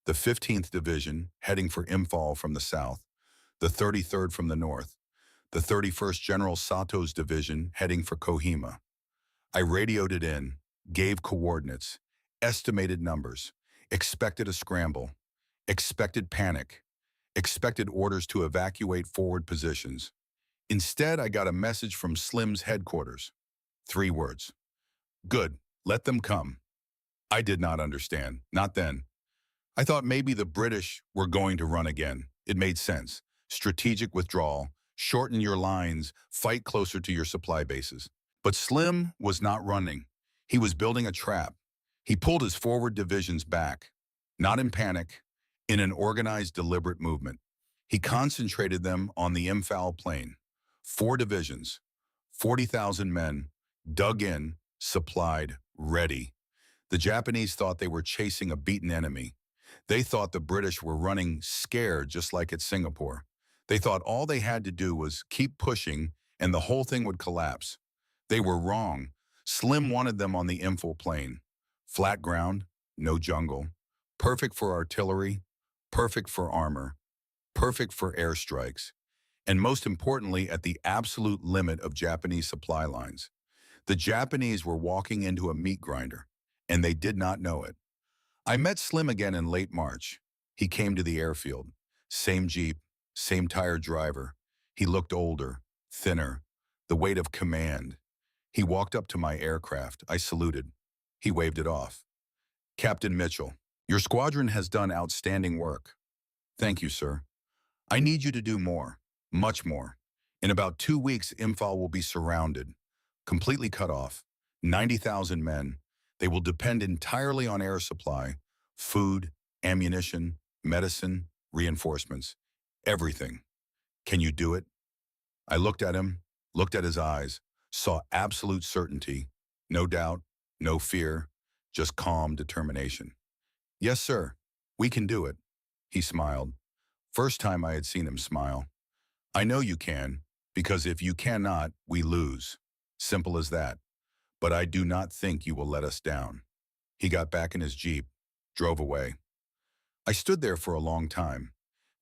the 15th Division heading for Imphal from the south, the 33rd from the north, the 31st General Sato's division heading for Kohima. I radioed it in, gave coordinates, estimated numbers, expected a scramble. expected panic, expected orders to evacuate forward positions. Instead, I got a message from Slim's headquarters. 3 words. Good, let them come. I did not understand, not then. I thought maybe the British were going to run again. It made sense. Strategic withdrawal, shorten your lines, fight closer to your supply bases. But Slim was not running. He was building a trap. He pulled his forward divisions back, not in panic, in an organized, deliberate movement. He concentrated them on the Imphal Plain. 4 divisions, 40,000 men, dug in, supplied, ready. The Japanese thought they were chasing a beaten enemy. They thought the British were running scared just like at Singapore. They thought all they had to do was keep pushing and the whole thing would collapse. They were wrong. Slim wanted them on the Imphal Plain. Flat ground, no jungle. Perfect for artillery, perfect for armor, perfect for airstrikes, and most importantly, at the absolute limit of Japanese supply lines. The Japanese were walking into a meat grinder, and they did not know it. I met Slim again in late March. He came to the airfield. Same Jeep, same tired driver. He looked older, thinner, the weight of command. He walked up to my aircraft. I saluted. He waved it off. Captain Mitchell, your squadron has done outstanding work. Thank you, sir. I need you to do more, much more. In about 2 weeks, Imphal will be surrounded, completely cut off. 90,000 men. They will depend entirely on air supply, food, ammunition, medicine, reinforcements, everything. Can you do it? I looked at him, looked at his eyes, saw absolute certainty, no doubt, no fear, just calm determination. Yes, sir, we can do it. He smiled. First time I had seen him smile. I know you can, because if you cannot, we lose. Simple as that. But I do not think you will let us down. He got back in his Jeep, drove away. I stood there for a long time,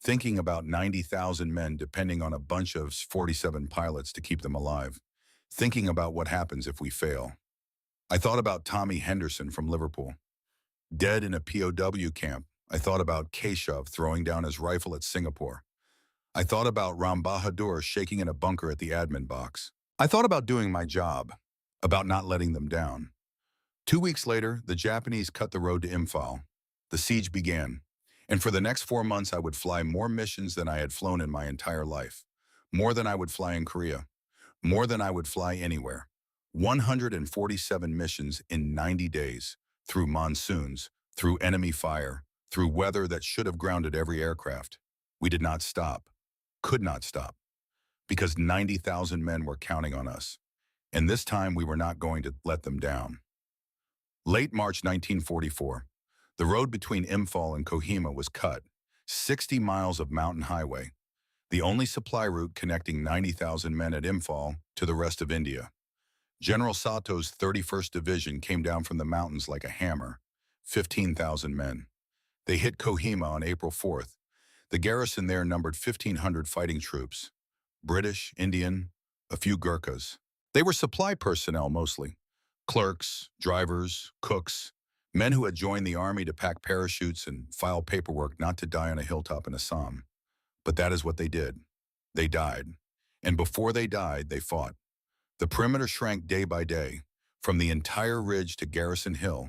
thinking about 90,000 men depending on a bunch of 47 pilots to keep them alive, thinking about what happens if we fail. I thought about Tommy Henderson from Liverpool, dead in a POW camp. I thought about Keshav throwing down his rifle at Singapore. I thought about Ram Bahadur shaking in a bunker at the admin box. I thought about doing my job, about not letting them down. 2 weeks later, the Japanese cut the road to Imphal. The siege began, and for the next 4 months I would fly more missions than I had flown in my entire life, more than I would fly in Korea, more than I would fly anywhere. 147 missions in 90 days, through monsoons, through enemy fire, through weather that should have grounded every aircraft. We did not stop, could not stop, because 90,000 men were counting on us, and this time we were not going to let them down. Late March 1944, the road between Imphal and Kohima was cut, 60 miles of mountain highway, the only supply route connecting 90,000 men at Imphal to the rest of India. General Sato's 31st Division came down from the mountains like a hammer, 15,000 men. They hit Kohima on April 4th. The garrison there numbered 1,500 fighting troops, British, Indian, a few Gurkhas. They were supply personnel mostly, clerks, drivers, cooks, men who had joined the army to pack parachutes and file paperwork not to die on a hilltop in Assam. But that is what they did. They died. And before they died, they fought. The perimeter shrank day by day, from the entire ridge to Garrison Hill,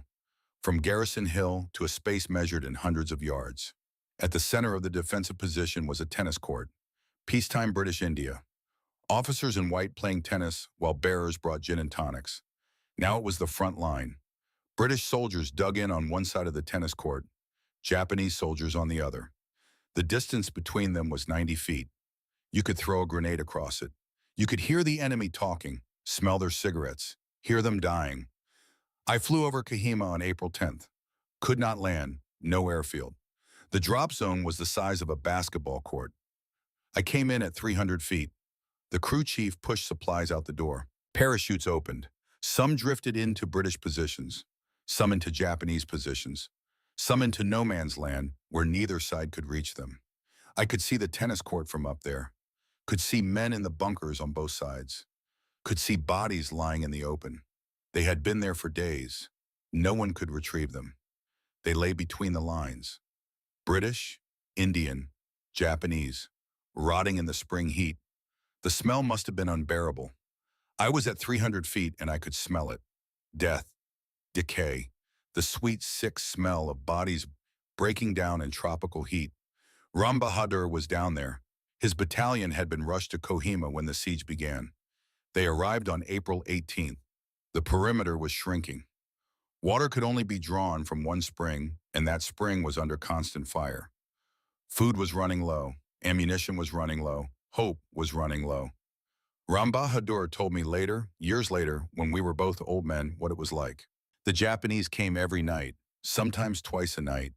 from Garrison Hill to a space measured in hundreds of yards. At the center of the defensive position was a tennis court, peacetime British India. Officers in white playing tennis while bearers brought gin and tonics. Now it was the front line. British soldiers dug in on one side of the tennis court, Japanese soldiers on the other. The distance between them was 90 feet. You could throw a grenade across it. You could hear the enemy talking, smell their cigarettes, hear them dying. I flew over Kohima on April 10th. Could not land, no airfield. The drop zone was the size of a basketball court. I came in at 300 feet. The crew chief pushed supplies out the door. Parachutes opened. Some drifted into British positions, some into Japanese positions, some into no man's land where neither side could reach them. I could see the tennis court from up there, could see men in the bunkers on both sides, could see bodies lying in the open. They had been there for days. No one could retrieve them. They lay between the lines. British, Indian, Japanese, rotting in the spring heat. The smell must have been unbearable. I was at 300 feet and I could smell it. Death, decay, the sweet, sick smell of bodies breaking down in tropical heat. Ram Bahadur was down there. His battalion had been rushed to Kohima when the siege began. They arrived on April 18th. The perimeter was shrinking. Water could only be drawn from one spring, and that spring was under constant fire. Food was running low, ammunition was running low, hope was running low. Ram Bahadur told me later, years later, when we were both old men, what it was like. The Japanese came every night, sometimes twice a night.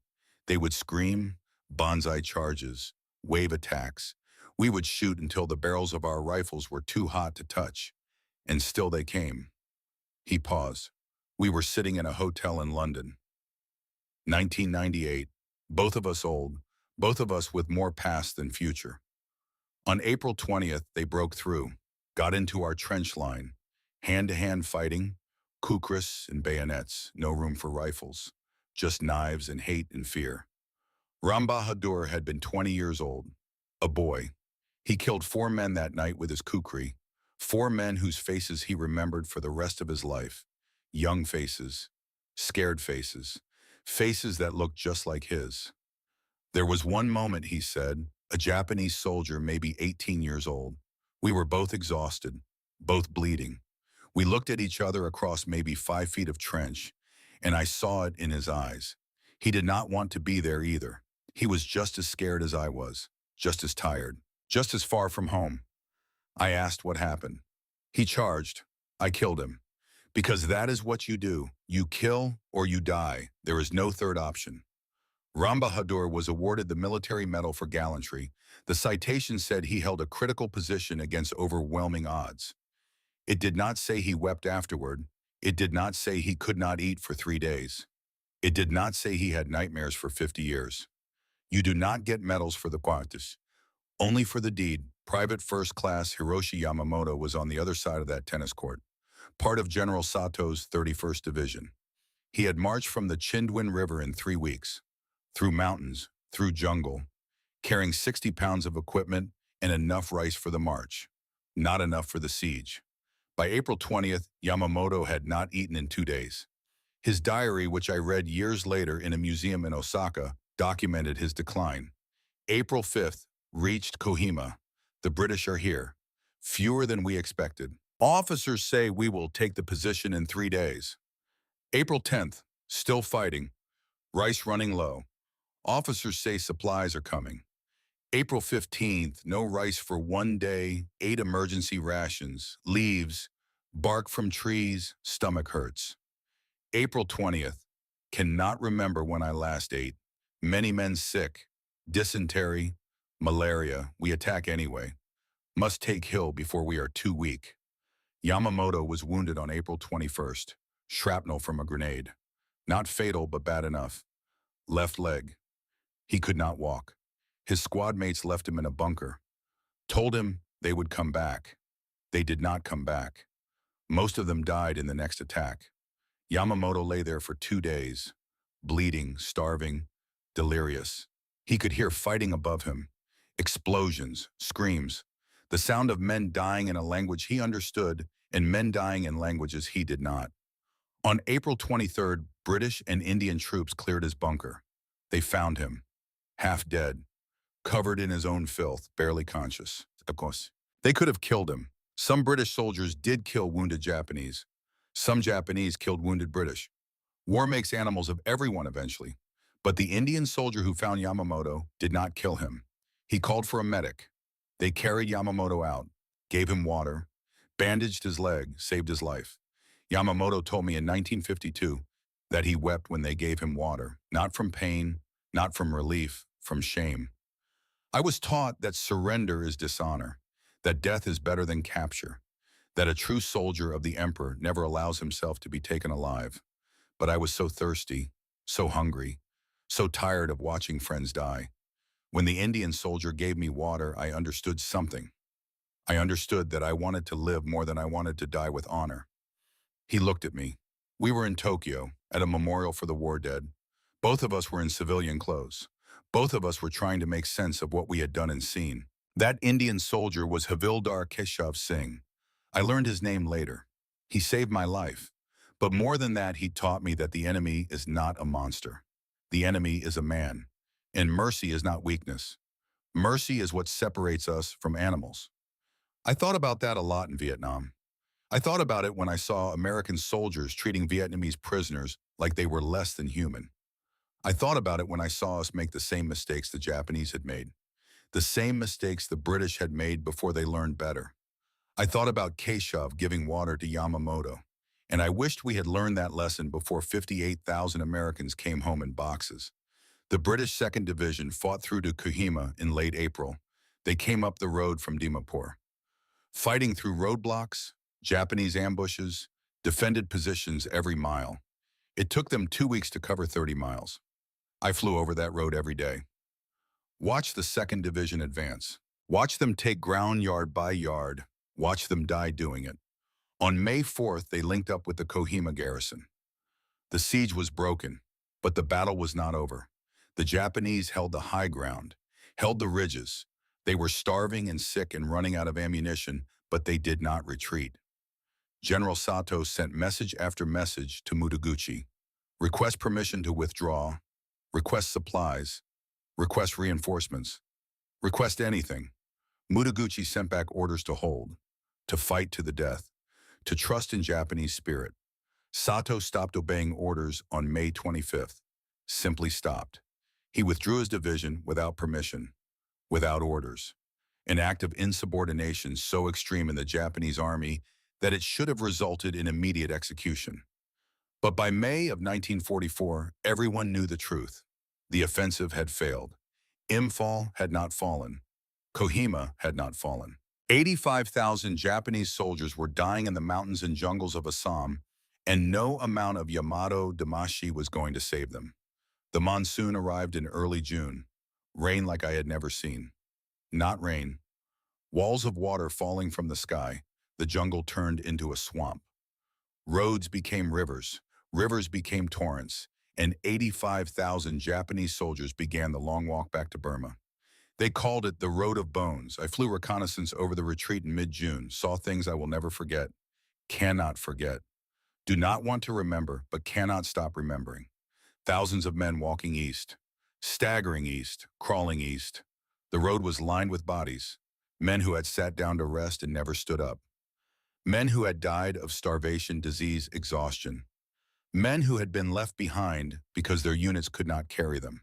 They would scream, bonsai charges, wave attacks. We would shoot until the barrels of our rifles were too hot to touch, and still they came. He paused. We were sitting in a hotel in London. 1998, both of us old, both of us with more past than future. On April 20th, they broke through, got into our trench line. Hand-to-hand fighting, kukris and bayonets, no room for rifles, just knives and hate and fear. Ram Bahadur had been 20 years old, a boy. He killed 4 men that night with his kukri, 4 men whose faces he remembered for the rest of his life. Young faces, scared faces, faces that looked just like his. There was one moment, he said, a Japanese soldier, maybe 18 years old. We were both exhausted, both bleeding. We looked at each other across maybe 5 feet of trench, and I saw it in his eyes. He did not want to be there either. He was just as scared as I was, just as tired, just as far from home. I asked what happened. He charged. I killed him. Because that is what you do. You kill or you die. There is no third option. Ram Bahadur was awarded the Military Medal for Gallantry. The citation said he held a critical position against overwhelming odds. It did not say he wept afterward. It did not say he could not eat for 3 days. It did not say he had nightmares for 50 years. You do not get medals for the qualities, only for the deed. Private First Class Hiroshi Yamamoto was on the other side of that tennis court, part of General Sato's 31st Division. He had marched from the Chindwin River in 3 weeks, through mountains, through jungle, carrying 60 pounds of equipment and enough rice for the march, not enough for the siege. By April 20th, Yamamoto had not eaten in 2 days. His diary, which I read years later in a museum in Osaka, documented his decline. April 5th, reached Kohima. The British are here. Fewer than we expected. Officers say we will take the position in 3 days. April 10th, still fighting. Rice running low. Officers say supplies are coming. April 15th, no rice for 1 day, 8 emergency rations, leaves, bark from trees, stomach hurts. April 20th, cannot remember when I last ate. Many men sick, dysentery, malaria, we attack anyway. Must take hill before we are too weak. Yamamoto was wounded on April 21st, shrapnel from a grenade. Not fatal, but bad enough. Left leg. He could not walk. His squad mates left him in a bunker. Told him they would come back. They did not come back. Most of them died in the next attack. Yamamoto lay there for 2 days, bleeding, starving, delirious. He could hear fighting above him, explosions, screams, the sound of men dying in a language he understood and men dying in languages he did not. On April 23rd, British and Indian troops cleared his bunker. They found him, half dead, covered in his own filth, barely conscious. Of course, they could have killed him. Some British soldiers did kill wounded Japanese. Some Japanese killed wounded British. War makes animals of everyone eventually. But the Indian soldier who found Yamamoto did not kill him. He called for a medic. They carried Yamamoto out, gave him water, bandaged his leg, saved his life. Yamamoto told me in 1952 that he wept when they gave him water, not from pain, not from relief, from shame. I was taught that surrender is dishonor, that death is better than capture, that a true soldier of the emperor never allows himself to be taken alive. But I was so thirsty, so hungry, so tired of watching friends die. When the Indian soldier gave me water, I understood something. I understood that I wanted to live more than I wanted to die with honor. He looked at me. We were in Tokyo, at a memorial for the war dead. Both of us were in civilian clothes. Both of us were trying to make sense of what we had done and seen. That Indian soldier was Havildar Keshav Singh. I learned his name later. He saved my life. But more than that, he taught me that the enemy is not a monster. The enemy is a man. And mercy is not weakness. Mercy is what separates us from animals. I thought about that a lot in Vietnam. I thought about it when I saw American soldiers treating Vietnamese prisoners like they were less than human. I thought about it when I saw us make the same mistakes the Japanese had made, the same mistakes the British had made before they learned better. I thought about Keshav giving water to Yamamoto, and I wished we had learned that lesson before 58,000 Americans came home in boxes. The British 2nd Division fought through to Kohima in late April. They came up the road from Dimapur, fighting through roadblocks, Japanese ambushes, defended positions every mile. It took them 2 weeks to cover 30 miles. I flew over that road every day. Watch the 2nd Division advance. Watch them take ground yard by yard. Watch them die doing it. On May 4th, they linked up with the Kohima garrison. The siege was broken, but the battle was not over. The Japanese held the high ground, held the ridges. They were starving and sick and running out of ammunition, but they did not retreat. General Sato sent message after message to Mutaguchi. Request permission to withdraw, request supplies, request reinforcements, request anything. Mutaguchi sent back orders to hold, to fight to the death, to trust in Japanese spirit. Sato stopped obeying orders on May 25th, simply stopped. He withdrew his division without permission, without orders, an act of insubordination so extreme in the Japanese army that it should have resulted in immediate execution. But by May of 1944, everyone knew the truth. The offensive had failed. Imphal had not fallen. Kohima had not fallen. 85,000 Japanese soldiers were dying in the mountains and jungles of Assam, and no amount of Yamato Damashi was going to save them. The monsoon arrived in early June. Rain like I had never seen. Not rain. Walls of water falling from the sky. The jungle turned into a swamp. Roads became rivers. Rivers became torrents. And 85,000 Japanese soldiers began the long walk back to Burma. They called it the Road of Bones. I flew reconnaissance over the retreat in mid-June, saw things I will never forget, cannot forget. Do not want to remember, but cannot stop remembering. Thousands of men walking east, staggering east, crawling east. The road was lined with bodies, men who had sat down to rest and never stood up. Men who had died of starvation, disease, exhaustion. Men who had been left behind because their units could not carry them.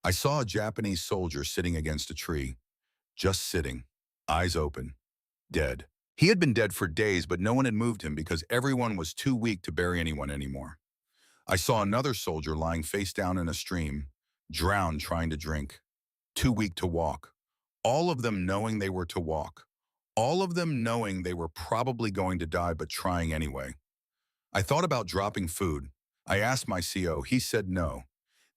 I saw a Japanese soldier sitting against a tree, just sitting, eyes open, dead. He had been dead for days, but no one had moved him because everyone was too weak to bury anyone anymore. I saw another soldier lying face down in a stream, drowned trying to drink, too weak to walk. All of them knowing they were to walk. All of them knowing they were probably going to die, but trying anyway. I thought about dropping food. I asked my CO. He said no.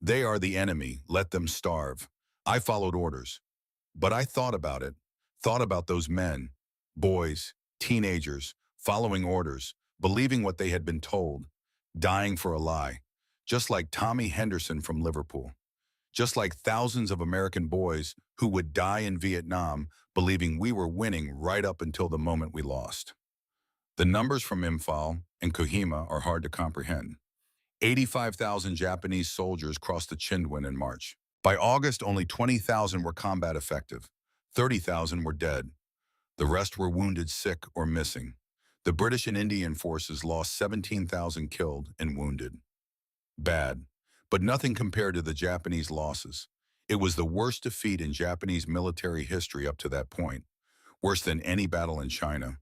They are the enemy. Let them starve. I followed orders. But I thought about those men, boys, teenagers, following orders, believing what they had been told, dying for a lie, just like Tommy Henderson from Liverpool, just like thousands of American boys who would die in Vietnam believing we were winning right up until the moment we lost. The numbers from Imphal and Kohima are hard to comprehend. 85,000 Japanese soldiers crossed the Chindwin in March. By August, only 20,000 were combat effective. 30,000 were dead. The rest were wounded, sick, or missing. The British and Indian forces lost 17,000 killed and wounded. Bad, but nothing compared to the Japanese losses. It was the worst defeat in Japanese military history up to that point. Worse than any battle in China.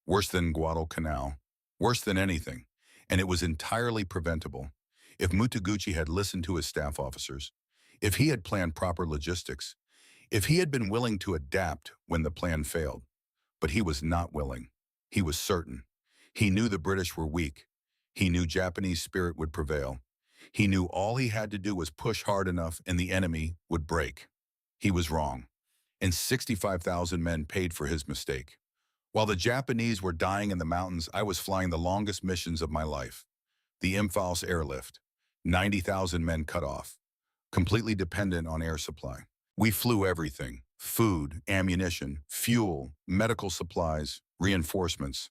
Worse than Guadalcanal. Worse than anything. And it was entirely preventable. If Mutaguchi had listened to his staff officers, if he had planned proper logistics, if he had been willing to adapt when the plan failed. But he was not willing. He was certain. He knew the British were weak. He knew Japanese spirit would prevail. He knew all he had to do was push hard enough and the enemy would break. He was wrong. And 65,000 men paid for his mistake. While the Japanese were dying in the mountains, I was flying the longest missions of my life. The Imphal's airlift. 90,000 men cut off. completely dependent on air supply. We flew everything: food, ammunition, fuel, medical supplies, reinforcements.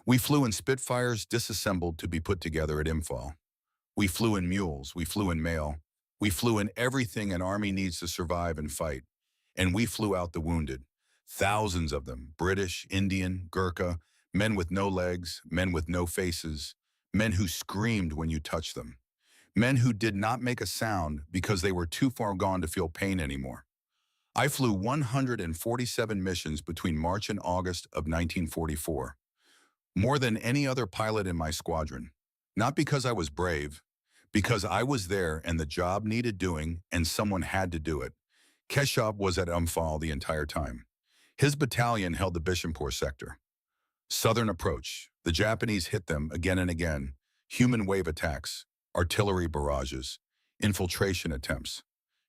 We flew in Spitfires disassembled to be put together at Imphal. We flew in mules, we flew in mail. We flew in everything an army needs to survive and fight. And we flew out the wounded. Thousands of them, British, Indian, Gurkha, men with no legs, men with no faces, men who screamed when you touched them. Men who did not make a sound because they were too far gone to feel pain anymore. I flew 147 missions between March and August of 1944, more than any other pilot in my squadron. Not because I was brave, because I was there and the job needed doing and someone had to do it. Keshav was at Umphal the entire time. His battalion held the Bishampur sector. Southern approach. The Japanese hit them again and again. Human wave attacks, artillery barrages, infiltration attempts.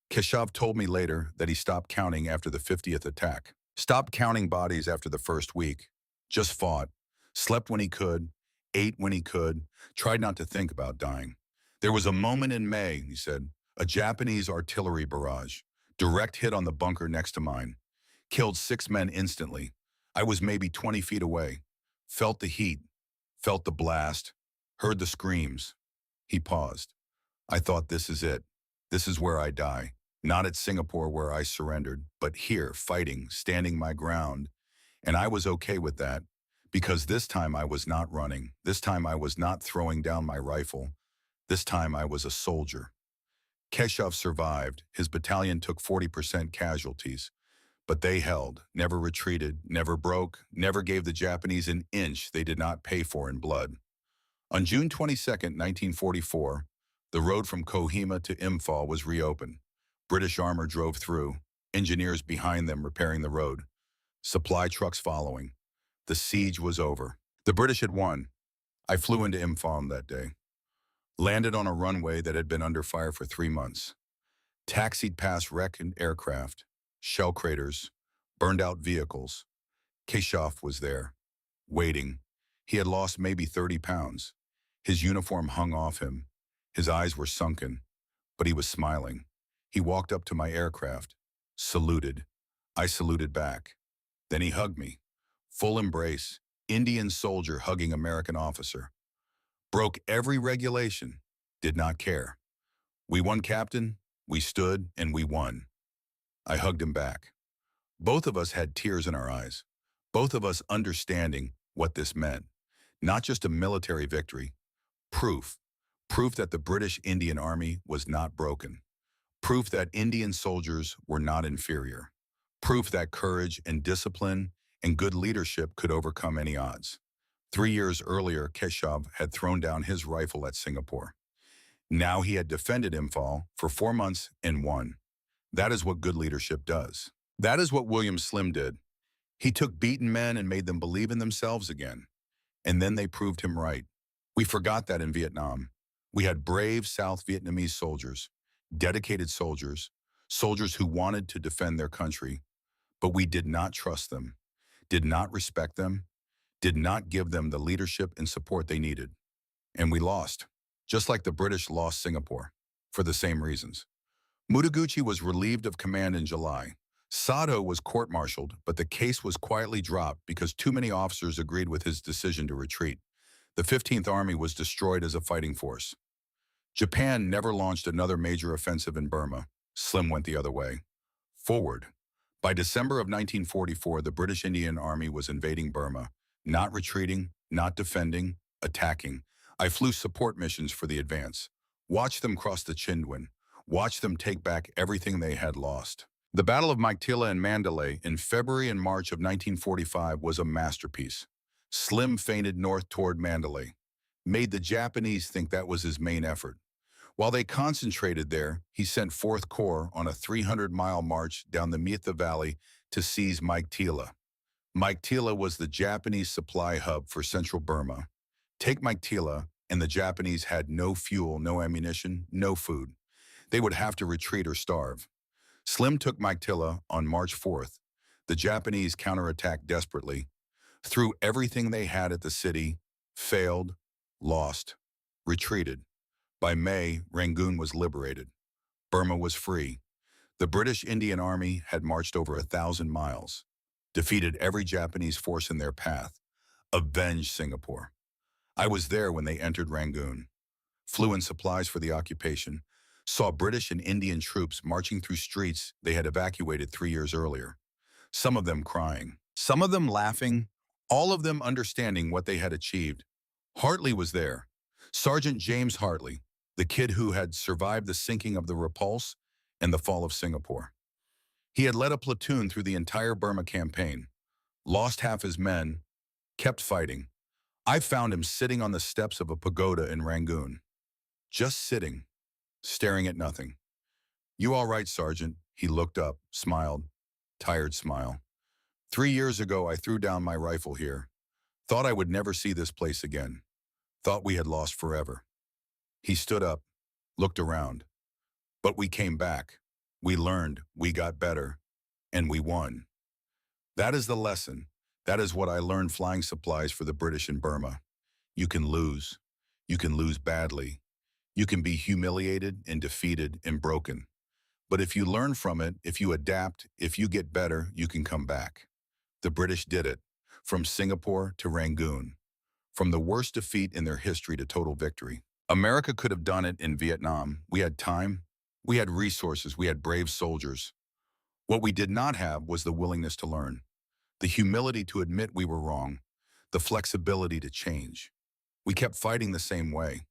Keshav told me later that he stopped counting after the 50th attack. Stopped counting bodies after the first week. Just fought. Slept when he could. Ate when he could. Tried not to think about dying. There was a moment in May, he said, a Japanese artillery barrage. Direct hit on the bunker next to mine. Killed 6 men instantly. I was maybe 20 feet away. Felt the heat. Felt the blast. Heard the screams. He paused. I thought, this is it. This is where I die. Not at Singapore where I surrendered, but here, fighting, standing my ground. And I was okay with that, because this time I was not running. This time I was not throwing down my rifle. This time I was a soldier. Keshav survived. His battalion took 40% casualties. But they held, never retreated, never broke, never gave the Japanese an inch they did not pay for in blood. On June 22, 1944, the road from Kohima to Imphal was reopened. British armor drove through, engineers behind them repairing the road, supply trucks following. The siege was over. The British had won. I flew into Imphal that day. Landed on a runway that had been under fire for 3 months. Taxied past wrecked aircraft, shell craters, burned out vehicles. Keshav was there, waiting. He had lost maybe 30 pounds. His uniform hung off him. His eyes were sunken, but he was smiling. He walked up to my aircraft, saluted. I saluted back. Then he hugged me. Full embrace, Indian soldier hugging American officer. Broke every regulation, did not care. We won, Captain. We stood and we won. I hugged him back. Both of us had tears in our eyes. Both of us understanding what this meant. Not just a military victory. Proof. Proof that the British Indian Army was not broken. Proof that Indian soldiers were not inferior. Proof that courage and discipline and good leadership could overcome any odds. 3 years earlier, Keshav had thrown down his rifle at Singapore. Now he had defended Imphal for 4 months and won. That is what good leadership does. That is what William Slim did. He took beaten men and made them believe in themselves again. And then they proved him right. We forgot that in Vietnam. We had brave South Vietnamese soldiers, dedicated soldiers, soldiers who wanted to defend their country, but we did not trust them, did not respect them, did not give them the leadership and support they needed. And we lost, just like the British lost Singapore, for the same reasons. Mutaguchi was relieved of command in July. Sato was court-martialed, but the case was quietly dropped because too many officers agreed with his decision to retreat. The 15th Army was destroyed as a fighting force. Japan never launched another major offensive in Burma. Slim went the other way. Forward. By December of 1944, the British Indian Army was invading Burma, not retreating, not defending, attacking. I flew support missions for the advance. Watched them cross the Chindwin. Watched them take back everything they had lost. The Battle of Meiktila and Mandalay in February and March of 1945 was a masterpiece. Slim feinted north toward Mandalay, made the Japanese think that was his main effort. While they concentrated there, he sent 4th Corps on a 300-mile march down the Meitha Valley to seize Meiktila. Meiktila was the Japanese supply hub for central Burma. Take Meiktila, and the Japanese had no fuel, no ammunition, no food. They would have to retreat or starve. Slim took Meiktila on March 4th. The Japanese counterattacked desperately, threw everything they had at the city, failed, lost, retreated. By May, Rangoon was liberated. Burma was free. The British Indian Army had marched over 1,000 miles, defeated every Japanese force in their path, avenged Singapore. I was there when they entered Rangoon, flew in supplies for the occupation, saw British and Indian troops marching through streets they had evacuated 3 years earlier, some of them crying, some of them laughing, all of them understanding what they had achieved. Hartley was there, Sergeant James Hartley, the kid who had survived the sinking of the Repulse and the fall of Singapore. He had led a platoon through the entire Burma campaign, lost half his men, kept fighting. I found him sitting on the steps of a pagoda in Rangoon, just sitting, staring at nothing. "You all right, Sergeant?" He looked up, smiled, tired smile. "3 years ago, I threw down my rifle here. Thought I would never see this place again. Thought we had lost forever." He stood up, looked around. "But we came back. We learned, we got better, and we won." That is the lesson. That is what I learned flying supplies for the British in Burma. You can lose. You can lose badly. You can be humiliated and defeated and broken. But if you learn from it, if you adapt, if you get better, you can come back. The British did it, from Singapore to Rangoon, from the worst defeat in their history to total victory. America could have done it in Vietnam. We had time, we had resources, we had brave soldiers. What we did not have was the willingness to learn, the humility to admit we were wrong, the flexibility to change. We kept fighting the same way,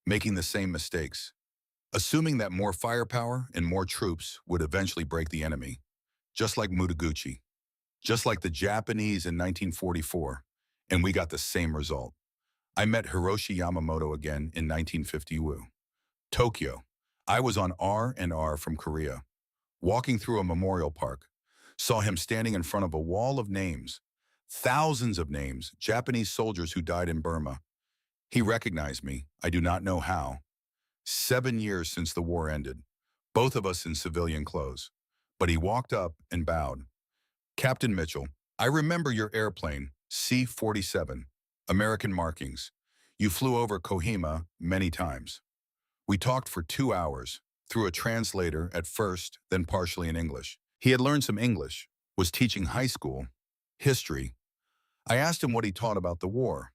making the same mistakes, assuming that more firepower and more troops would eventually break the enemy, just like Mutaguchi, just like the Japanese in 1944, and we got the same result. I met Hiroshi Yamamoto again in 1950. Tokyo. I was on R&R from Korea, walking through a memorial park, saw him standing in front of a wall of names, thousands of names, Japanese soldiers who died in Burma. He recognized me, I do not know how. 7 years since the war ended, both of us in civilian clothes. But he walked up and bowed. "Captain Mitchell, I remember your airplane, C-47, American markings. You flew over Kohima many times. We talked for 2 hours, through a translator at first, then partially in English. He had learned some English, was teaching high school, history. I asked him what he taught about the war.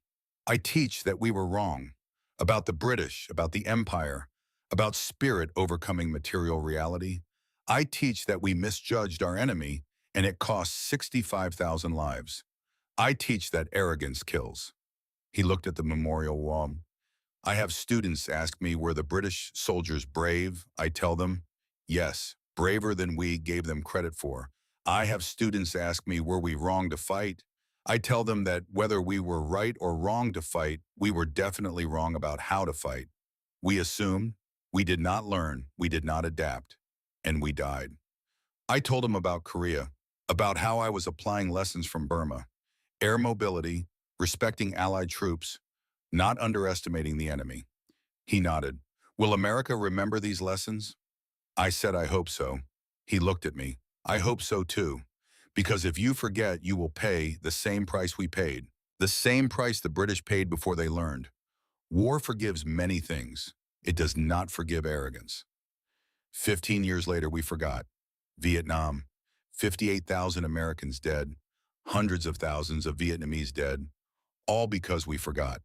I teach that we were wrong, about the British, about the Empire, about spirit overcoming material reality. I teach that we misjudged our enemy and it cost 65,000 lives. I teach that arrogance kills." He looked at the memorial wall. "I have students ask me, were the British soldiers brave? I tell them, yes, braver than we gave them credit for. I have students ask me, were we wrong to fight? I tell them that whether we were right or wrong to fight, we were definitely wrong about how to fight. We assumed, we did not learn, we did not adapt, and we died." I told him about Korea, about how I was applying lessons from Burma, air mobility, respecting Allied troops, not underestimating the enemy. He nodded. "Will America remember these lessons?" I said, "I hope so." He looked at me. "I hope so too. Because if you forget, you will pay the same price we paid, the same price the British paid before they learned. War forgives many things. It does not forgive arrogance." 15 years later, we forgot. Vietnam, 58,000 Americans dead, hundreds of thousands of Vietnamese dead, all because we forgot.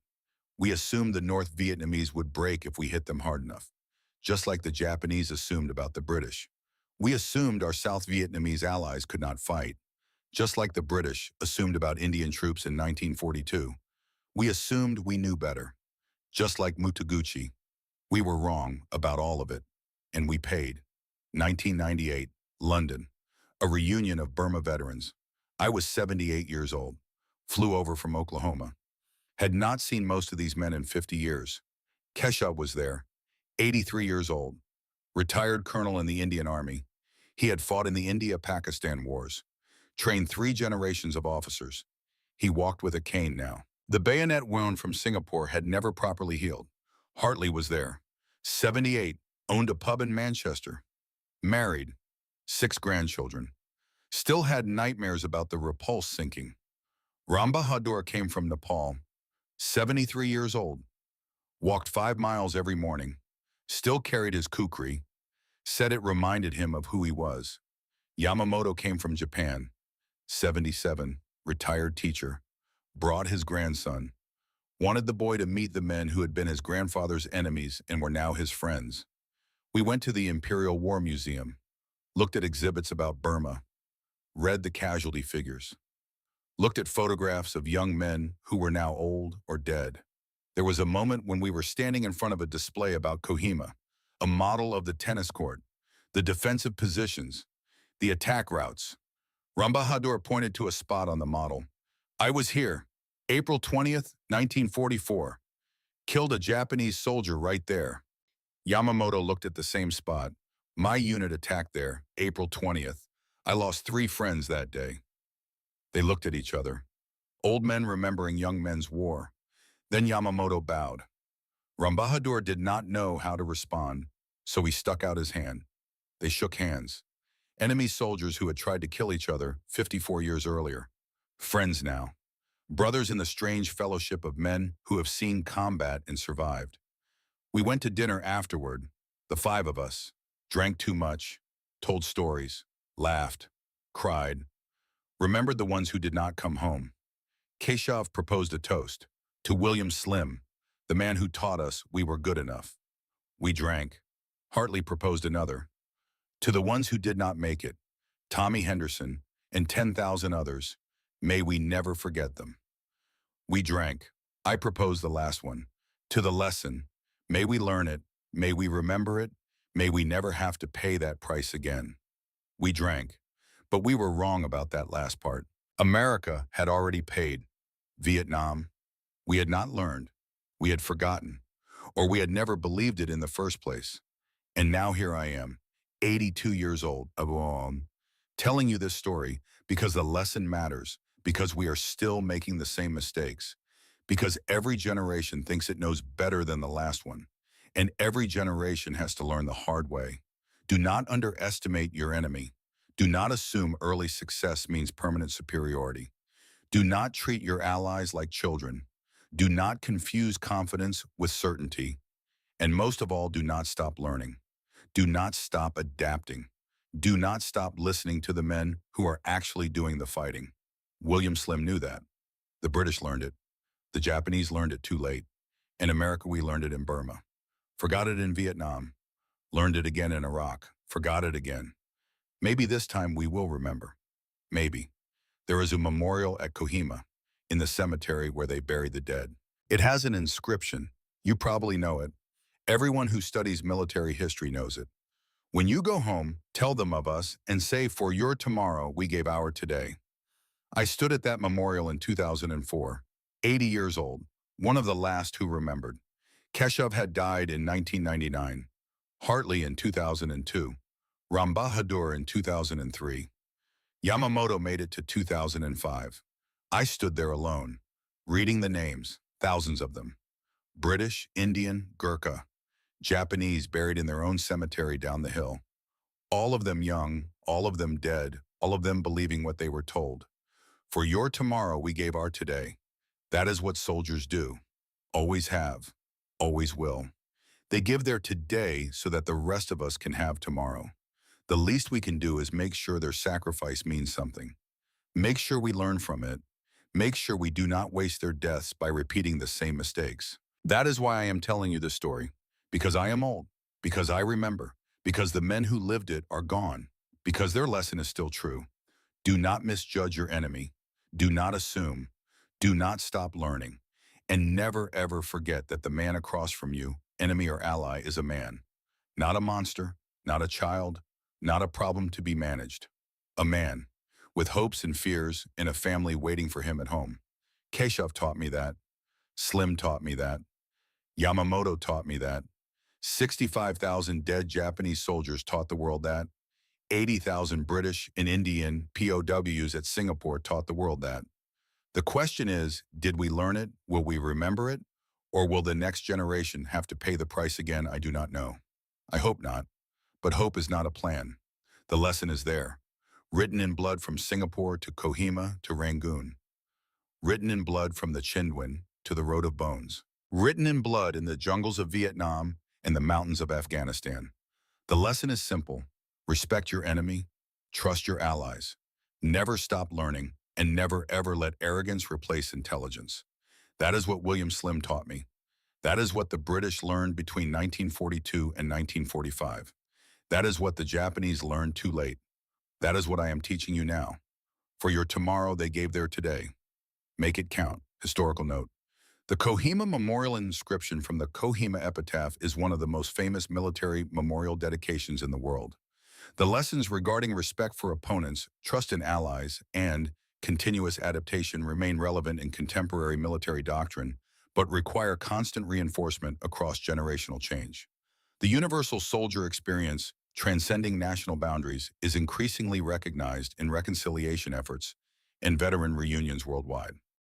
We assumed the North Vietnamese would break if we hit them hard enough, just like the Japanese assumed about the British. We assumed our South Vietnamese allies could not fight, just like the British assumed about Indian troops in 1942. We assumed we knew better, just like Mutaguchi. We were wrong about all of it, and we paid. 1998, London, a reunion of Burma veterans. I was 78 years old, flew over from Oklahoma. Had not seen most of these men in 50 years. Keshav was there, 83 years old, retired colonel in the Indian Army. He had fought in the India-Pakistan wars, trained 3 generations of officers. He walked with a cane now. The bayonet wound from Singapore had never properly healed. Hartley was there, 78, owned a pub in Manchester, married, 6 grandchildren. Still had nightmares about the Repulse sinking. Ram Bahadur came from Nepal, 73 years old, walked 5 miles every morning, still carried his kukri, said it reminded him of who he was. Yamamoto came from Japan, 77, retired teacher, brought his grandson, wanted the boy to meet the men who had been his grandfather's enemies and were now his friends. We went to the Imperial War Museum, looked at exhibits about Burma, read the casualty figures, looked at photographs of young men who were now old or dead. There was a moment when we were standing in front of a display about Kohima, a model of the tennis court, the defensive positions, the attack routes. Rambahadur pointed to a spot on the model. I was here, April 20th, 1944. Killed a Japanese soldier right there. Yamamoto looked at the same spot. My unit attacked there, April 20th. I lost 3 friends that day. They looked at each other. Old men remembering young men's war. Then Yamamoto bowed. Rambahadur did not know how to respond, so he stuck out his hand. They shook hands. Enemy soldiers who had tried to kill each other 54 years earlier. Friends now. Brothers in the strange fellowship of men who have seen combat and survived. We went to dinner afterward, the 5 of us, drank too much, told stories, laughed, cried, remembered the ones who did not come home. Keshav proposed a toast to William Slim, the man who taught us we were good enough. We drank. Hartley proposed another. To the ones who did not make it, Tommy Henderson and 10,000 others, may we never forget them. We drank. I proposed the last one. To the lesson, may we learn it, may we remember it, may we never have to pay that price again. We drank, but we were wrong about that last part. America had already paid. Vietnam, we had not learned, we had forgotten, or we had never believed it in the first place. And now here I am, 82 years old, telling you this story because the lesson matters, because we are still making the same mistakes, because every generation thinks it knows better than the last one, and every generation has to learn the hard way. Do not underestimate your enemy. Do not assume early success means permanent superiority. Do not treat your allies like children. Do not confuse confidence with certainty. And most of all, do not stop learning. Do not stop adapting. Do not stop listening to the men who are actually doing the fighting. William Slim knew that. The British learned it. The Japanese learned it too late. In America, we learned it in Burma. Forgot it in Vietnam. Learned it again in Iraq. Forgot it again. Maybe this time we will remember. Maybe. There is a memorial at Kohima, in the cemetery where they buried the dead. It has an inscription. You probably know it. Everyone who studies military history knows it. When you go home, tell them of us and say, for your tomorrow, we gave our today. I stood at that memorial in 2004, 80 years old, one of the last who remembered. Keshav had died in 1999, Hartley in 2002, Rambahadur in 2003. Yamamoto made it to 2005. I stood there alone, reading the names, thousands of them. British, Indian, Gurkha, Japanese buried in their own cemetery down the hill. All of them young, all of them dead, all of them believing what they were told. For your tomorrow, we gave our today. That is what soldiers do. Always have. Always will. They give their today so that the rest of us can have tomorrow. The least we can do is make sure their sacrifice means something. Make sure we learn from it. Make sure we do not waste their deaths by repeating the same mistakes. That is why I am telling you this story. Because I am old. Because I remember. Because the men who lived it are gone. Because their lesson is still true. Do not misjudge your enemy. Do not assume. Do not stop learning. And never ever forget that the man across from you, enemy or ally, is a man. Not a monster, not a child, not a problem to be managed. A man, with hopes and fears and a family waiting for him at home. Keshav taught me that. Slim taught me that. Yamamoto taught me that. 65,000 dead Japanese soldiers taught the world that. 80,000 British and Indian POWs at Singapore taught the world that. The question is, did we learn it? Will we remember it? Or will the next generation have to pay the price again? I do not know. I hope not. But hope is not a plan. The lesson is there. Written in blood from Singapore to Kohima to Rangoon. Written in blood from the Chindwin to the Road of Bones. Written in blood in the jungles of Vietnam and the mountains of Afghanistan. The lesson is simple. Respect your enemy, trust your allies, never stop learning, and never ever let arrogance replace intelligence. That is what William Slim taught me. That is what the British learned between 1942 and 1945. That is what the Japanese learned too late. That is what I am teaching you now. For your tomorrow, they gave their today. Make it count. Historical note. The Kohima Memorial inscription from the Kohima Epitaph is one of the most famous military memorial dedications in the world. The lessons regarding respect for opponents, trust in allies, and continuous adaptation remain relevant in contemporary military doctrine, but require constant reinforcement across generational change. The universal soldier experience, transcending national boundaries, is increasingly recognized in reconciliation efforts and veteran reunions worldwide.